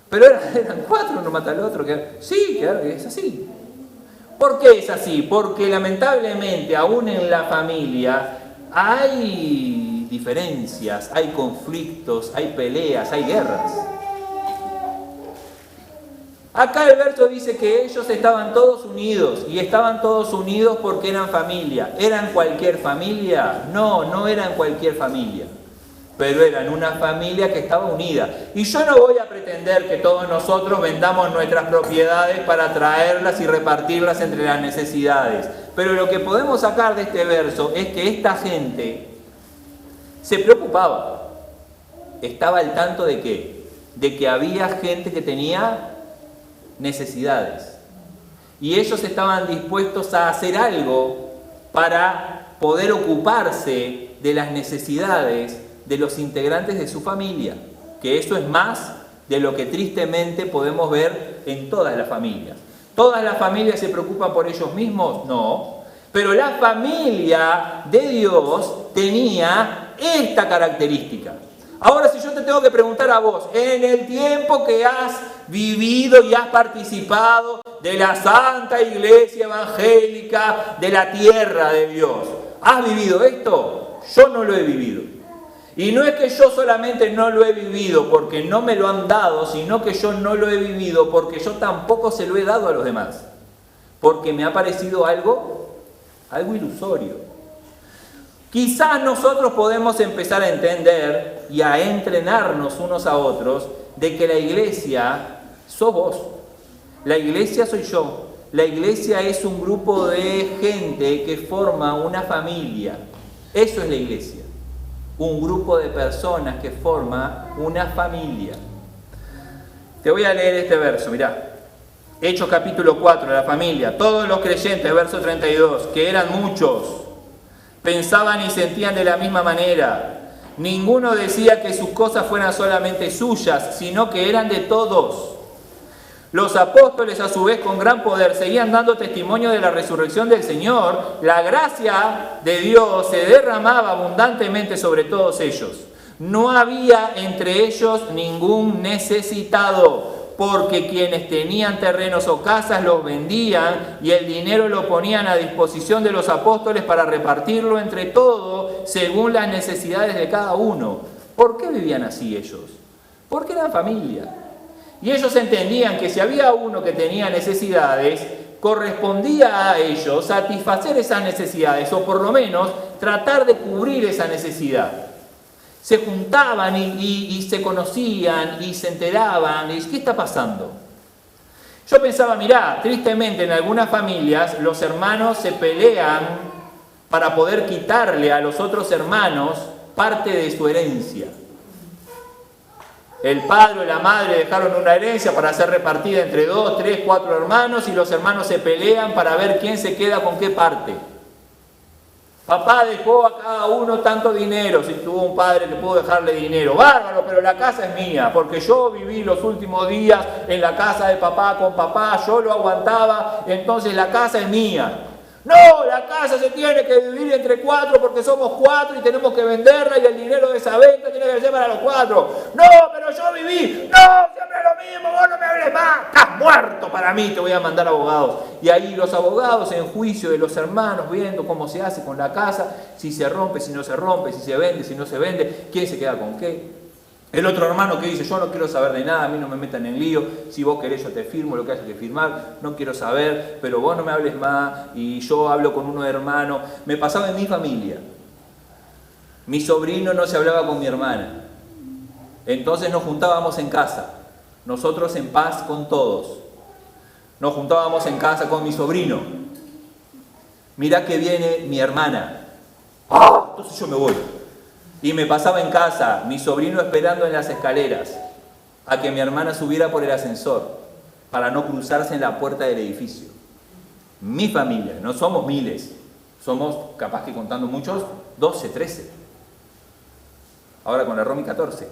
Pero eran 4, uno mata al otro. Sí, claro que es así. ¿Por qué es así? Porque lamentablemente aún en la familia hay diferencias, hay conflictos, hay peleas, hay guerras. Acá el verso dice que ellos estaban todos unidos, y estaban todos unidos porque eran familia. ¿Eran cualquier familia? No eran cualquier familia, pero eran una familia que estaba unida. Y yo no voy a pretender que todos nosotros vendamos nuestras propiedades para traerlas y repartirlas entre las necesidades, pero lo que podemos sacar de este verso es que esta gente se preocupaba, estaba al tanto de ¿qué? De que había gente que tenía necesidades, y ellos estaban dispuestos a hacer algo para poder ocuparse de las necesidades de los integrantes de su familia, que eso es más de lo que tristemente podemos ver en todas las familias. ¿Todas las familias se preocupan por ellos mismos? No, pero la familia de Dios tenía esta característica. Ahora, si yo te tengo que preguntar a vos, en el tiempo que has vivido y has participado de la Santa Iglesia Evangélica de la Tierra de Dios, ¿has vivido esto? Yo no lo he vivido. Y no es que yo solamente no lo he vivido porque no me lo han dado, sino que yo no lo he vivido porque yo tampoco se lo he dado a los demás. Porque me ha parecido algo ilusorio. Quizás nosotros podemos empezar a entender y a entrenarnos unos a otros de que la iglesia sos vos, la iglesia soy yo, la iglesia es un grupo de gente que forma una familia. Eso es la iglesia, un grupo de personas que forma una familia. Te voy a leer este verso, mirá. Hechos capítulo 4, la familia. Todos los creyentes, verso 32, que eran muchos, pensaban y sentían de la misma manera. Ninguno decía que sus cosas fueran solamente suyas, sino que eran de todos. Los apóstoles, a su vez, con gran poder, seguían dando testimonio de la resurrección del Señor. La gracia de Dios se derramaba abundantemente sobre todos ellos. No había entre ellos ningún necesitado, porque quienes tenían terrenos o casas los vendían y el dinero lo ponían a disposición de los apóstoles para repartirlo entre todos según las necesidades de cada uno. ¿Por qué vivían así ellos? Porque eran familia. Y ellos entendían que si había uno que tenía necesidades, correspondía a ellos satisfacer esas necesidades o por lo menos tratar de cubrir esa necesidad. Se juntaban y se conocían y se enteraban. ¿Y qué está pasando? Yo pensaba, mirá, tristemente en algunas familias los hermanos se pelean para poder quitarle a los otros hermanos parte de su herencia. El padre o la madre dejaron una herencia para ser repartida entre 2, 3, 4 hermanos y los hermanos se pelean para ver quién se queda con qué parte. Papá dejó a cada uno tanto dinero, si tuvo un padre que pudo dejarle dinero. Bárbaro, pero la casa es mía, porque yo viví los últimos días en la casa de papá con papá, yo lo aguantaba, entonces la casa es mía. No, la casa se tiene que dividir entre 4 porque somos 4 y tenemos que venderla y el dinero de esa venta tiene que ser para los 4. No, pero yo viví. No, siempre es lo mismo, vos no me hables más. Estás muerto para mí, te voy a mandar abogados. Y ahí los abogados en juicio de los hermanos viendo cómo se hace con la casa, si se rompe, si no se rompe, si se vende, si no se vende, quién se queda con qué. El otro hermano que dice, yo no quiero saber de nada, a mí no me metan en lío, si vos querés yo te firmo lo que haya que firmar, no quiero saber, pero vos no me hables más, y yo hablo con uno de hermano. Me pasaba en mi familia. Mi sobrino no se hablaba con mi hermana. Entonces nos juntábamos en casa, nosotros en paz con todos. Nos juntábamos en casa con mi sobrino. Mirá que viene mi hermana. ¡Ah! Entonces yo me voy. Y me pasaba en casa, mi sobrino esperando en las escaleras, a que mi hermana subiera por el ascensor, para no cruzarse en la puerta del edificio. Mi familia, no somos miles, somos, capaz que contando muchos, 12, 13. Ahora con la Romy 14.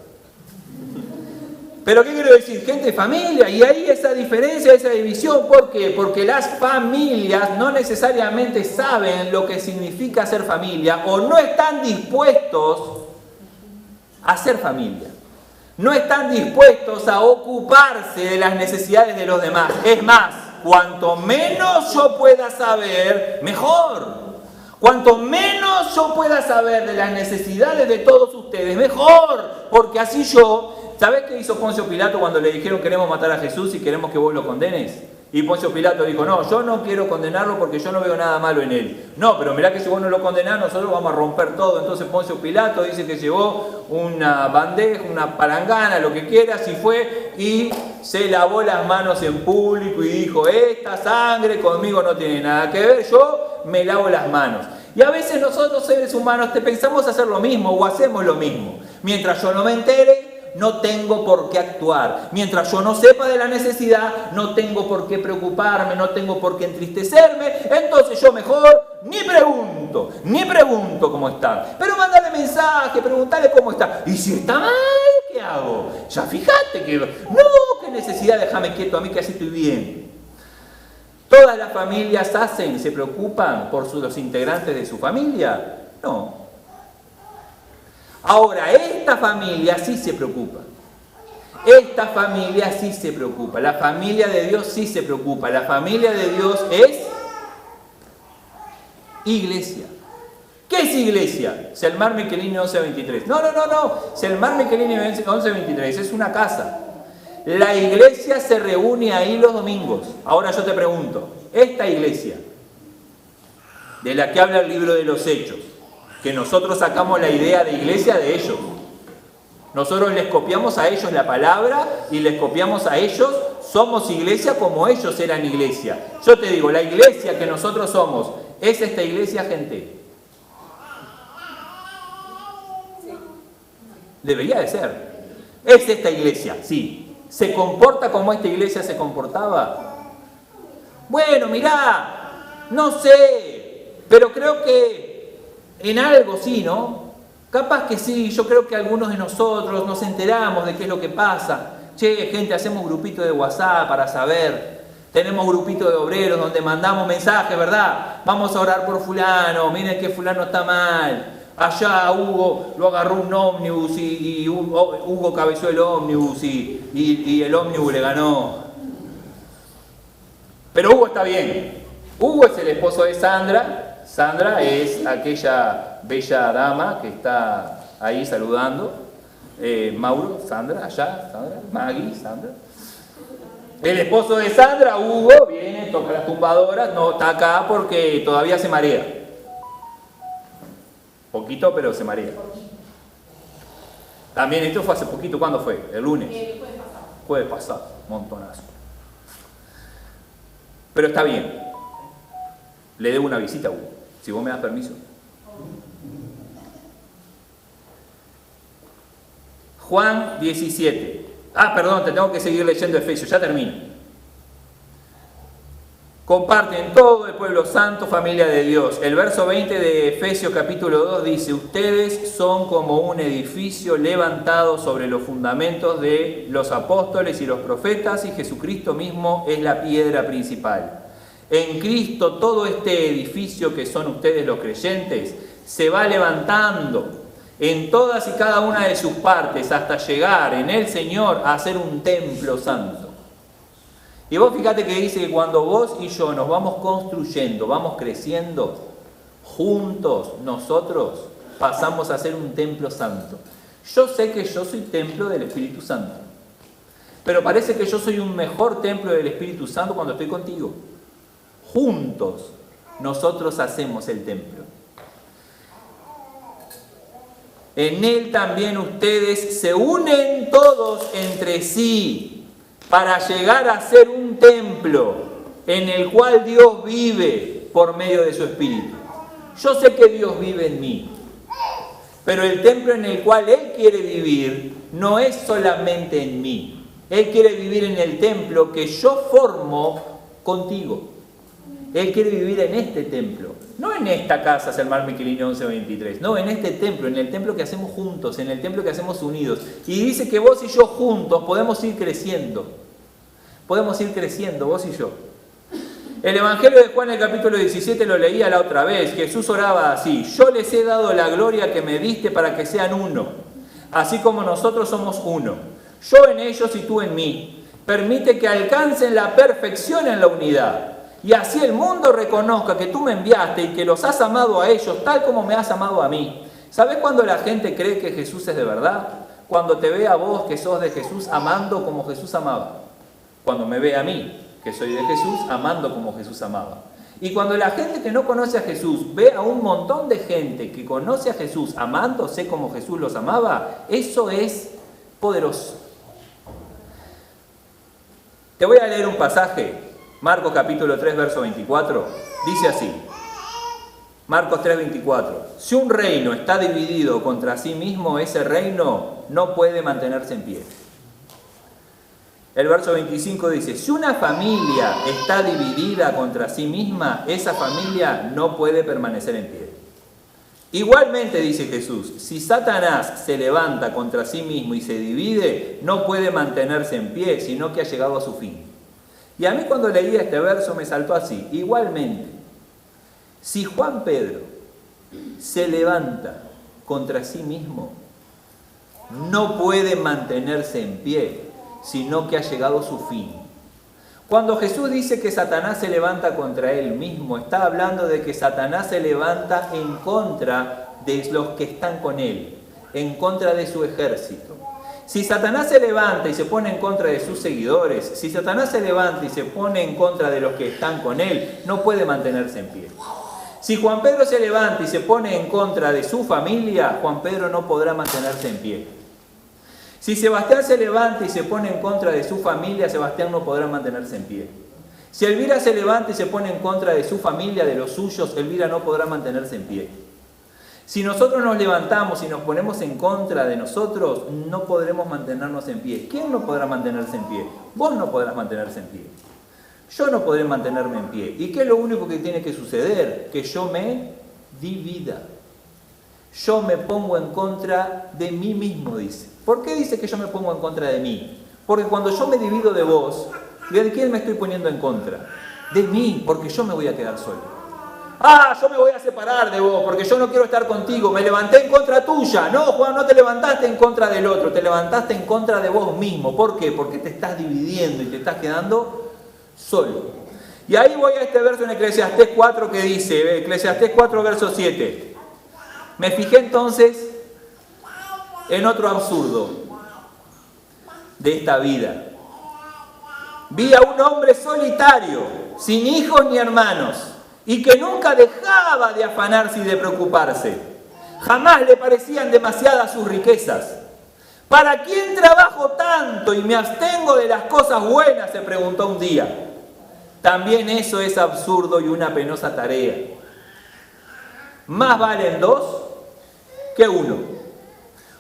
Pero ¿qué quiero decir? Gente, familia, y ahí esa diferencia, esa división, ¿por qué? Porque las familias no necesariamente saben lo que significa ser familia o no están dispuestos a ser familia. No están dispuestos a ocuparse de las necesidades de los demás. Es más, cuanto menos yo pueda saber, mejor. Cuanto menos yo pueda saber de las necesidades de todos ustedes, mejor. Porque así yo... ¿Sabés qué hizo Poncio Pilato cuando le dijeron queremos matar a Jesús y queremos que vos lo condenes? Y Poncio Pilato dijo, no, yo no quiero condenarlo porque yo no veo nada malo en él. No, pero mirá que si vos no lo condenás, nosotros vamos a romper todo. Entonces Poncio Pilato dice que llevó una bandeja, una palangana, lo que quieras, y fue y se lavó las manos en público y dijo, esta sangre conmigo no tiene nada que ver, yo me lavo las manos. Y a veces nosotros seres humanos te pensamos hacer lo mismo o hacemos lo mismo. Mientras yo no me entere, no tengo por qué actuar. Mientras yo no sepa de la necesidad, no tengo por qué preocuparme, no tengo por qué entristecerme. Entonces yo mejor ni pregunto cómo está. Pero mandale mensaje, preguntale cómo está. Y si está mal, ¿qué hago? Ya fíjate que... No, qué necesidad, déjame quieto a mí que así estoy bien. ¿Todas las familias se preocupan por los integrantes de su familia? No. Ahora, esta familia sí se preocupa. Esta familia sí se preocupa. La familia de Dios sí se preocupa. La familia de Dios es iglesia. ¿Qué es iglesia? Selmar Michelini 1123. No. Selmar Michelini 1123 es una casa. La iglesia se reúne ahí los domingos. Ahora yo te pregunto, esta iglesia de la que habla el libro de los Hechos, que nosotros sacamos la idea de iglesia de ellos. Nosotros les copiamos a ellos la palabra y les copiamos a ellos, somos iglesia como ellos eran iglesia. Yo te digo, la iglesia que nosotros somos, ¿es esta iglesia, gente? Debería de ser. ¿Es esta iglesia? Sí. ¿Se comporta como esta iglesia se comportaba? Bueno, mirá, no sé, pero creo que en algo sí, ¿no? Capaz que sí, yo creo que algunos de nosotros nos enteramos de qué es lo que pasa. Che, gente, hacemos grupitos de WhatsApp para saber. Tenemos grupitos de obreros donde mandamos mensajes, ¿verdad? Vamos a orar por fulano, miren que fulano está mal. Allá Hugo lo agarró un ómnibus y Hugo cabezó el ómnibus y el ómnibus le ganó. Pero Hugo está bien. Hugo es el esposo de Sandra. Sandra es aquella bella dama que está ahí saludando. Mauro, Sandra, allá, Sandra, Maggie, Sandra. El esposo de Sandra, Hugo, viene, toca las tumbadoras, no está acá porque todavía se marea. Poquito, pero se marea. También esto fue hace poquito, ¿cuándo fue? El lunes. Jueves pasado, montonazo. Pero está bien. Le debo una visita a Hugo, si vos me das permiso. Juan 17. Perdón, te tengo que seguir leyendo Efesios, ya termino. Comparten todo el pueblo santo, familia de Dios. El verso 20 de Efesios capítulo 2 dice: ustedes son como un edificio levantado sobre los fundamentos de los apóstoles y los profetas, y Jesucristo mismo es la piedra principal. En Cristo todo este edificio que son ustedes los creyentes se va levantando en todas y cada una de sus partes hasta llegar en el Señor a ser un templo santo. Y vos fíjate que dice que cuando vos y yo nos vamos construyendo, vamos creciendo, juntos nosotros pasamos a ser un templo santo. Yo sé que yo soy templo del Espíritu Santo, pero parece que yo soy un mejor templo del Espíritu Santo cuando estoy contigo. Juntos nosotros hacemos el templo. En él también ustedes se unen todos entre sí para llegar a ser un templo en el cual Dios vive por medio de su Espíritu. Yo sé que Dios vive en mí, pero el templo en el cual Él quiere vivir no es solamente en mí. Él quiere vivir en el templo que yo formo contigo. Él quiere vivir en este templo, no en esta casa, Selmar Miquelini 1123, no, en este templo, en el templo que hacemos juntos, en el templo que hacemos unidos. Y dice que vos y yo juntos podemos ir creciendo, vos y yo. El Evangelio de Juan, el capítulo 17, lo leía la otra vez. Jesús oraba así: yo les he dado la gloria que me diste para que sean uno, así como nosotros somos uno. Yo en ellos y tú en mí. Permite que alcancen la perfección en la unidad. Y así el mundo reconozca que tú me enviaste y que los has amado a ellos tal como me has amado a mí. ¿Sabes cuándo la gente cree que Jesús es de verdad? Cuando te ve a vos que sos de Jesús amando como Jesús amaba. Cuando me ve a mí, que soy de Jesús, amando como Jesús amaba. Y cuando la gente que no conoce a Jesús ve a un montón de gente que conoce a Jesús amándose como Jesús los amaba, eso es poderoso. Te voy a leer un pasaje. Marcos capítulo 3, verso 24, dice así, Marcos 3, 24, si un reino está dividido contra sí mismo, ese reino no puede mantenerse en pie. El verso 25 dice, si una familia está dividida contra sí misma, esa familia no puede permanecer en pie. Igualmente, dice Jesús, si Satanás se levanta contra sí mismo y se divide, no puede mantenerse en pie, sino que ha llegado a su fin. Y a mí cuando leía este verso me saltó así. Igualmente, si Juan Pedro se levanta contra sí mismo, no puede mantenerse en pie, sino que ha llegado a su fin. Cuando Jesús dice que Satanás se levanta contra él mismo, está hablando de que Satanás se levanta en contra de los que están con él, en contra de su ejército. Si Satanás se levanta y se pone en contra de sus seguidores, si Satanás se levanta y se pone en contra de los que están con él, no puede mantenerse en pie. Si Juan Pedro se levanta y se pone en contra de su familia, Juan Pedro no podrá mantenerse en pie. Si Sebastián se levanta y se pone en contra de su familia, Sebastián no podrá mantenerse en pie. Si Elvira se levanta y se pone en contra de su familia, de los suyos, Elvira no podrá mantenerse en pie. Si nosotros nos levantamos y nos ponemos en contra de nosotros, no podremos mantenernos en pie. ¿Quién no podrá mantenerse en pie? Vos no podrás mantenerse en pie. Yo no podré mantenerme en pie. ¿Y qué es lo único que tiene que suceder? Que yo me divida. Yo me pongo en contra de mí mismo, dice. ¿Por qué dice que yo me pongo en contra de mí? Porque cuando yo me divido de vos, ¿de quién me estoy poniendo en contra? De mí, porque yo me voy a quedar solo. Ah, yo me voy a separar de vos porque yo no quiero estar contigo. Me levanté en contra tuya. No, Juan, no te levantaste en contra del otro. Te levantaste en contra de vos mismo. ¿Por qué? Porque te estás dividiendo y te estás quedando solo. Y ahí voy a este verso en Eclesiastés 4 que dice, Eclesiastés 4, verso 7. Me fijé entonces en otro absurdo de esta vida. Vi a un hombre solitario, sin hijos ni hermanos, y que nunca dejaba de afanarse y de preocuparse. Jamás le parecían demasiadas sus riquezas. ¿Para quién trabajo tanto y me abstengo de las cosas buenas?, se preguntó un día. También eso es absurdo y una penosa tarea. Más valen dos que uno,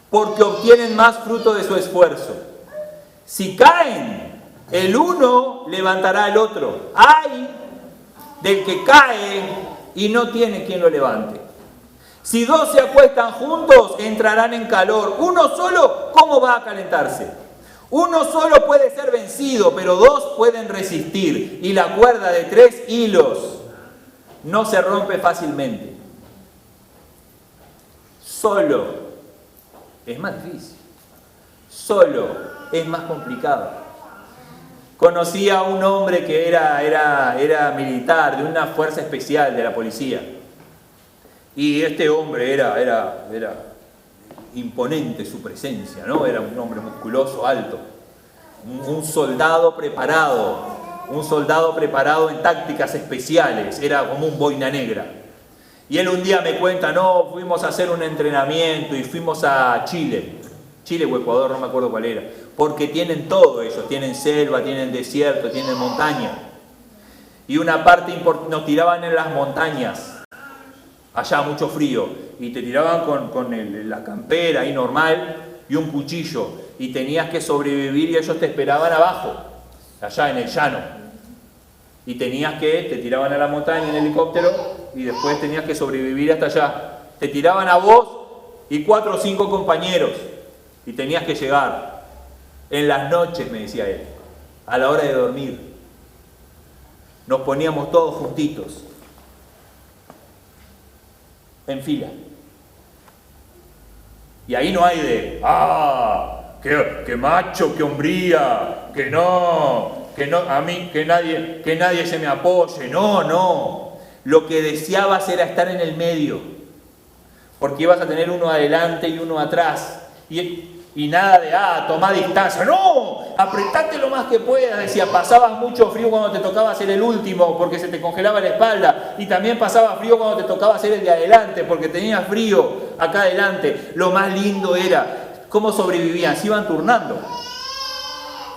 porque obtienen más fruto de su esfuerzo. Si caen, el uno levantará al otro. ¡Ay del que cae y no tiene quien lo levante! Si dos se acuestan juntos, entrarán en calor. Uno solo, ¿cómo va a calentarse? Uno solo puede ser vencido, pero dos pueden resistir. Y la cuerda de 3 hilos no se rompe fácilmente. Solo es más difícil. Solo es más complicado. Conocí a un hombre que era militar, de una fuerza especial de la policía. Y este hombre era imponente su presencia, ¿no? Era un hombre musculoso, alto. Un soldado preparado en tácticas especiales. Era como un boina negra. Y él un día me cuenta, no, fuimos a hacer un entrenamiento y fuimos a Chile o Ecuador, no me acuerdo cuál era, porque tienen todo ellos, tienen selva, tienen desierto, tienen montaña. Y una parte importante, nos tiraban en las montañas, allá mucho frío, y te tiraban con la campera ahí normal y un cuchillo, y tenías que sobrevivir y ellos te esperaban abajo, allá en el llano. Y te tiraban a la montaña en helicóptero y después tenías que sobrevivir hasta allá. Te tiraban a vos y 4 o 5 compañeros. Y tenías que llegar en las noches, me decía él, a la hora de dormir. Nos poníamos todos juntitos, en fila. Y ahí no hay de, qué macho, qué hombría, que no, a mí, que nadie se me apoye. No. Lo que deseabas era estar en el medio, porque ibas a tener uno adelante y uno atrás. Y nada de, tomá distancia. No, apretate lo más que puedas. Decía, pasabas mucho frío cuando te tocaba ser el último porque se te congelaba la espalda. Y también pasaba frío cuando te tocaba ser el de adelante porque tenías frío acá adelante. Lo más lindo era cómo sobrevivían. Se iban turnando.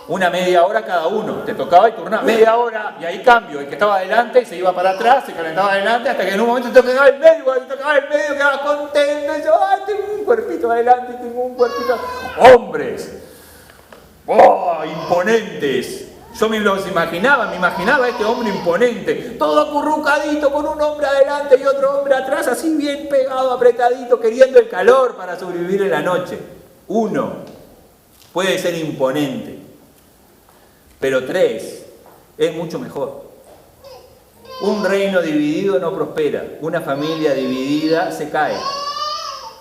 Una media hora cada uno. Te tocaba y turnaba media hora y ahí cambio. El que estaba adelante se iba para atrás, se calentaba adelante hasta que en un momento te tocaba el medio. Cuando te tocaba el medio quedabas contento. Y yo, tengo un cuerpito adelante, tengo un cuerpito. ¡Hombres! Imponentes. Yo me los imaginaba, a este hombre imponente, todo acurrucadito con un hombre adelante y otro hombre atrás, así bien pegado, apretadito, queriendo el calor para sobrevivir en la noche. Uno puede ser imponente, pero 3 es mucho mejor. Un reino dividido no prospera, una familia dividida se cae.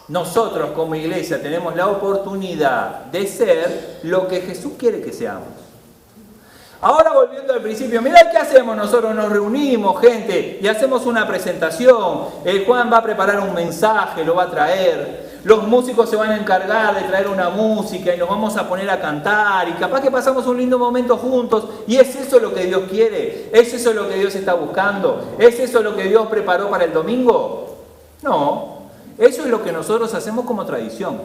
Nosotros como iglesia tenemos la oportunidad de ser lo que Jesús quiere que seamos. Ahora volviendo al principio, mirá qué hacemos, nosotros nos reunimos, gente, y hacemos una presentación. El Juan va a preparar un mensaje, lo va a traer. Los músicos se van a encargar de traer una música y nos vamos a poner a cantar y capaz que pasamos un lindo momento juntos. ¿Y es eso lo que Dios quiere? ¿Es eso lo que Dios está buscando? ¿Es eso lo que Dios preparó para el domingo? No, eso es lo que nosotros hacemos como tradición.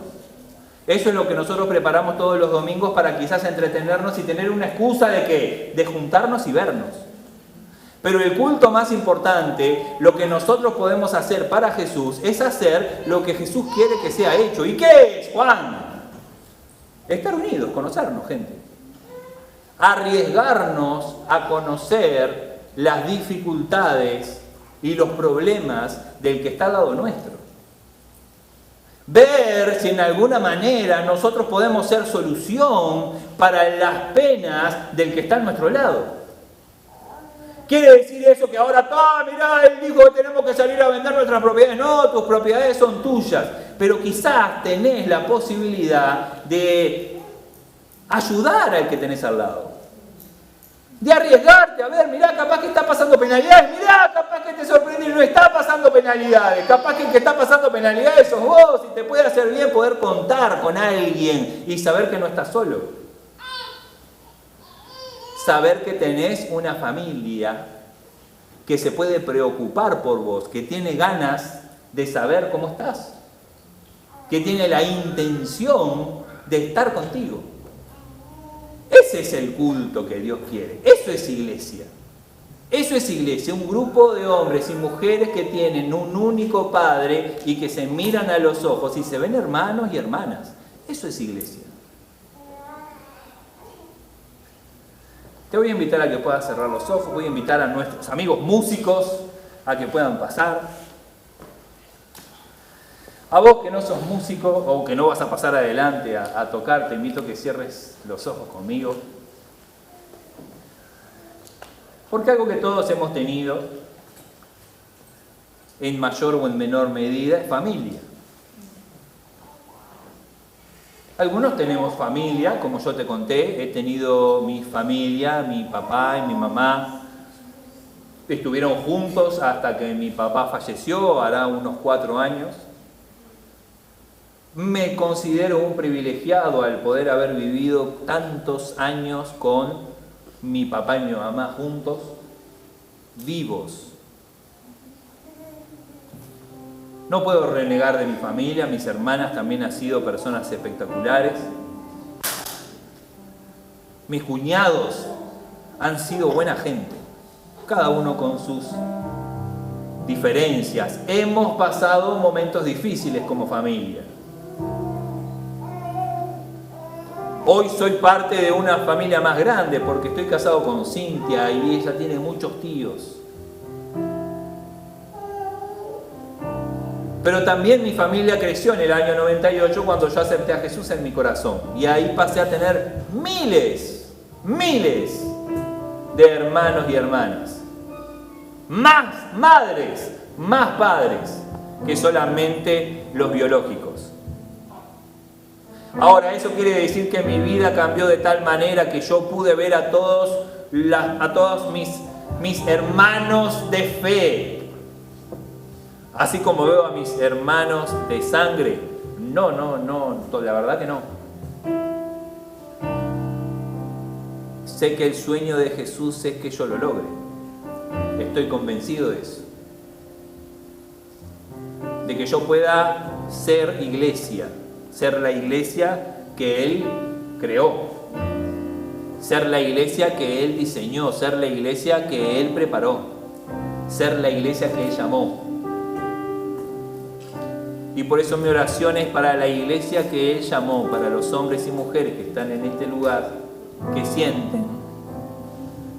Eso es lo que nosotros preparamos todos los domingos para quizás entretenernos y tener una excusa de ¿qué? De juntarnos y vernos. Pero el culto más importante, lo que nosotros podemos hacer para Jesús, es hacer lo que Jesús quiere que sea hecho. ¿Y qué es, Juan? Estar unidos, conocernos, gente. Arriesgarnos a conocer las dificultades y los problemas del que está al lado nuestro. Ver si en alguna manera nosotros podemos ser solución para las penas del que está a nuestro lado. ¿Quiere decir eso que ahora, mirá, él dijo que tenemos que salir a vender nuestras propiedades? No, tus propiedades son tuyas. Pero quizás tenés la posibilidad de ayudar al que tenés al lado. De arriesgarte, a ver, mirá, capaz que está pasando penalidades, mirá, capaz que te sorprende y no está pasando penalidades. Capaz que el que está pasando penalidades sos vos y te puede hacer bien poder contar con alguien y saber que no estás solo. Saber que tenés una familia que se puede preocupar por vos, que tiene ganas de saber cómo estás, que tiene la intención de estar contigo. Ese es el culto que Dios quiere. Eso es iglesia. Eso es iglesia, un grupo de hombres y mujeres que tienen un único Padre y que se miran a los ojos y se ven hermanos y hermanas. Eso es iglesia. Te voy a invitar a que puedas cerrar los ojos, voy a invitar a nuestros amigos músicos a que puedan pasar. A vos que no sos músico o que no vas a pasar adelante a tocar, te invito a que cierres los ojos conmigo. Porque algo que todos hemos tenido, en mayor o en menor medida, es familia. Algunos tenemos familia, como yo te conté, he tenido mi familia, mi papá y mi mamá estuvieron juntos hasta que mi papá falleció, hará unos 4 años. Me considero un privilegiado al poder haber vivido tantos años con mi papá y mi mamá juntos, vivos. No puedo renegar de mi familia, mis hermanas también han sido personas espectaculares. Mis cuñados han sido buena gente, cada uno con sus diferencias. Hemos pasado momentos difíciles como familia. Hoy soy parte de una familia más grande porque estoy casado con Cintia y ella tiene muchos tíos. Pero también mi familia creció en el año 98 cuando yo acepté a Jesús en mi corazón. Y ahí pasé a tener miles de hermanos y hermanas. Más madres, más padres que solamente los biológicos. Ahora, eso quiere decir que mi vida cambió de tal manera que yo pude ver a todos mis hermanos de fe. Así como veo a mis hermanos de sangre. No, la verdad que no. Sé que el sueño de Jesús es que yo lo logre. Estoy convencido de eso. De que yo pueda ser iglesia. Ser la iglesia que Él creó. Ser la iglesia que Él diseñó. Ser la iglesia que Él preparó. Ser la iglesia que Él llamó. Y por eso mi oración es para la iglesia que Él llamó, para los hombres y mujeres que están en este lugar, que sienten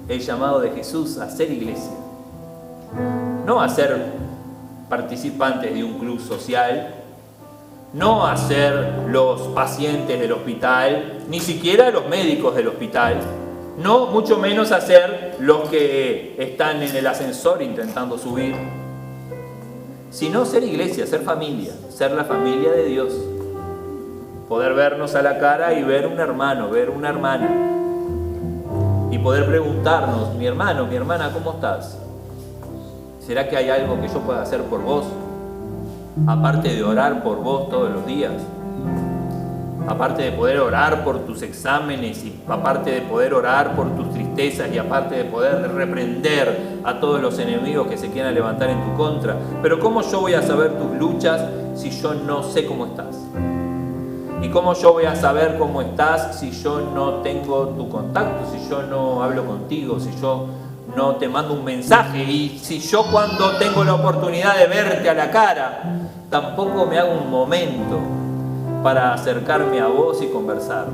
el llamado de Jesús a ser iglesia. No a ser participantes de un club social, no a ser los pacientes del hospital, ni siquiera los médicos del hospital, no, mucho menos a ser los que están en el ascensor intentando subir, sino ser iglesia, ser familia, ser la familia de Dios. Poder vernos a la cara y ver un hermano, ver una hermana. Y poder preguntarnos, mi hermano, mi hermana, ¿cómo estás? ¿Será que hay algo que yo pueda hacer por vos? aparte de orar por vos todos los días, aparte de poder orar por tus exámenes y aparte de poder orar por tus tristezas y aparte de poder reprender a todos los enemigos que se quieran levantar en tu contra. Pero ¿cómo yo voy a saber tus luchas si yo no sé cómo estás? ¿Y cómo yo voy a saber cómo estás si yo no tengo tu contacto, si yo no hablo contigo, si yo no te mando un mensaje y si yo cuando tengo la oportunidad de verte a la cara tampoco me hago un momento para acercarme a vos y conversar?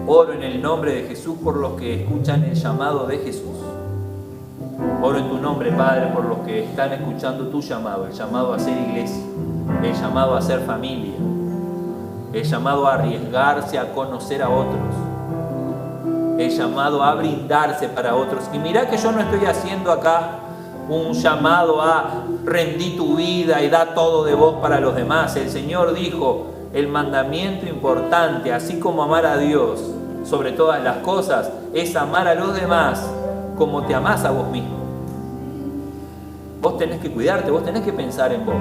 Oro en el nombre de Jesús por los que escuchan el llamado de Jesús. Oro en tu nombre, Padre, por los que están escuchando tu llamado, el llamado a ser iglesia, el llamado a ser familia, el llamado a arriesgarse a conocer a otros, el llamado a brindarse para otros. Y mirá que yo no estoy haciendo acá un llamado a rendir tu vida y da todo de vos para los demás. El Señor dijo, el mandamiento importante, así como amar a Dios sobre todas las cosas, es amar a los demás como te amás a vos mismo. Vos tenés que cuidarte, vos tenés que pensar en vos.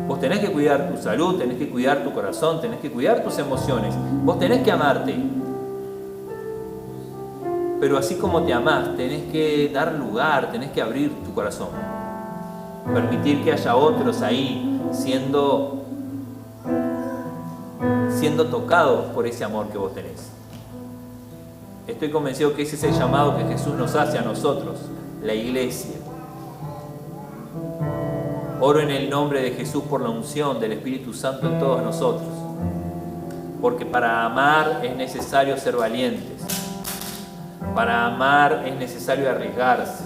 Vos tenés que cuidar tu salud, tenés que cuidar tu corazón, tenés que cuidar tus emociones. Vos tenés que amarte. Pero así como te amás, tenés que dar lugar, tenés que abrir tu corazón. Permitir que haya otros ahí siendo tocados por ese amor que vos tenés. Estoy convencido que ese es el llamado que Jesús nos hace a nosotros, la iglesia. Oro en el nombre de Jesús por la unción del Espíritu Santo en todos nosotros. Porque para amar es necesario ser valientes. Para amar es necesario arriesgarse.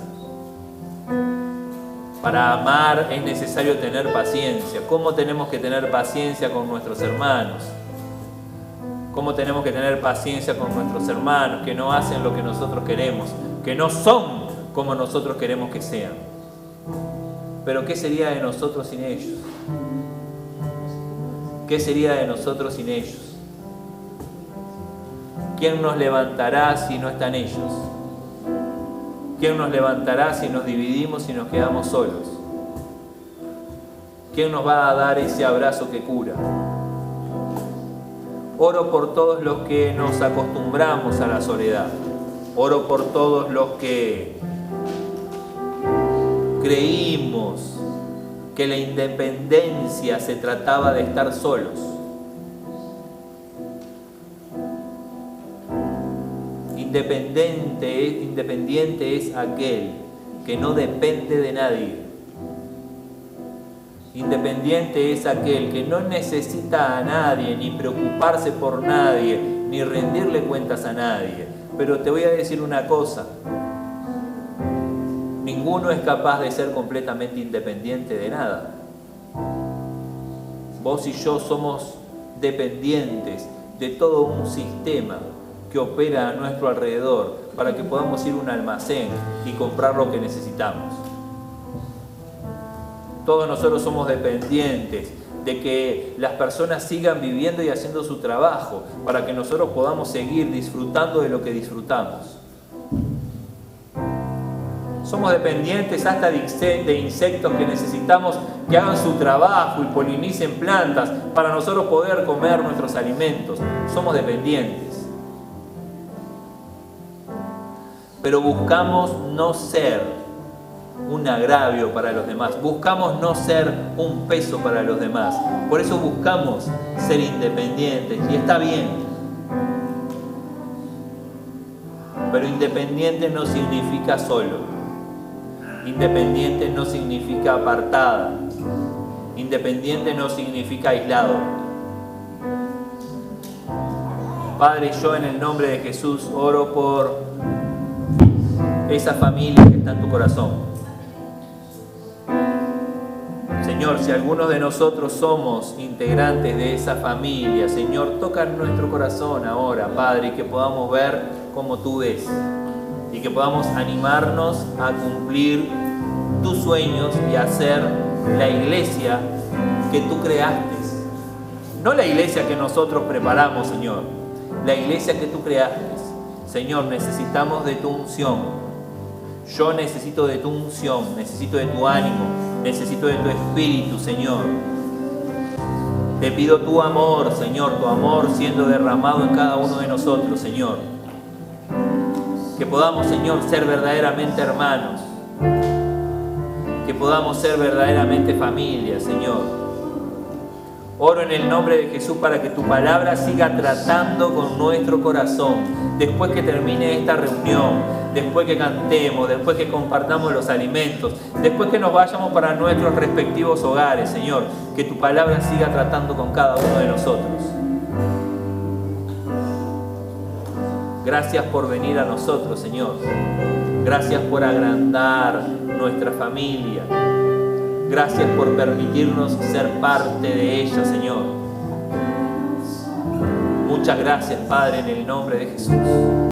Para amar es necesario tener paciencia. ¿Cómo tenemos que tener paciencia con nuestros hermanos? ¿Cómo tenemos que tener paciencia con nuestros hermanos que no hacen lo que nosotros queremos, que no son como nosotros queremos que sean? Pero ¿qué sería de nosotros sin ellos? ¿Qué sería de nosotros sin ellos? ¿Quién nos levantará si no están ellos? ¿Quién nos levantará si nos dividimos y nos quedamos solos? ¿Quién nos va a dar ese abrazo que cura? Oro por todos los que nos acostumbramos a la soledad. Oro por todos los que creímos que la independencia se trataba de estar solos. Independiente es aquel que no depende de nadie. Independiente es aquel que no necesita a nadie, ni preocuparse por nadie, ni rendirle cuentas a nadie. Pero te voy a decir una cosa. Ninguno es capaz de ser completamente independiente de nada. Vos y yo somos dependientes de todo un sistema que opera a nuestro alrededor para que podamos ir a un almacén y comprar lo que necesitamos. Todos nosotros somos dependientes de que las personas sigan viviendo y haciendo su trabajo para que nosotros podamos seguir disfrutando de lo que disfrutamos. Somos dependientes hasta de insectos que necesitamos que hagan su trabajo y polinicen plantas para nosotros poder comer nuestros alimentos. Somos dependientes. Pero buscamos no ser un agravio para los demás. Buscamos no ser un peso para los demás. Por eso buscamos ser independientes. Y está bien. Pero independiente no significa solo. Independiente no significa apartada. Independiente no significa aislado. Padre, yo en el nombre de Jesús oro por esa familia que está en tu corazón. Señor, si algunos de nosotros somos integrantes de esa familia, Señor, toca nuestro corazón ahora, Padre, y que podamos ver como tú ves y que podamos animarnos a cumplir tus sueños y a hacer la iglesia que tú creaste. No la iglesia que nosotros preparamos, Señor, la iglesia que tú creaste. Señor, necesitamos de tu unción. Yo necesito de tu unción, necesito de tu ánimo, Necesito de tu Espíritu, Señor. Te pido tu amor, Señor, tu amor siendo derramado en cada uno de nosotros, Señor. Que podamos, Señor, ser verdaderamente hermanos. Que podamos ser verdaderamente familia, Señor. Oro en el nombre de Jesús para que tu palabra siga tratando con nuestro corazón. Después que termine esta reunión, después que cantemos, después que compartamos los alimentos, después que nos vayamos para nuestros respectivos hogares, Señor, que tu palabra siga tratando con cada uno de nosotros. Gracias por venir a nosotros, Señor. Gracias por agrandar nuestra familia. Gracias por permitirnos ser parte de ella, Señor. Muchas gracias, Padre, en el nombre de Jesús.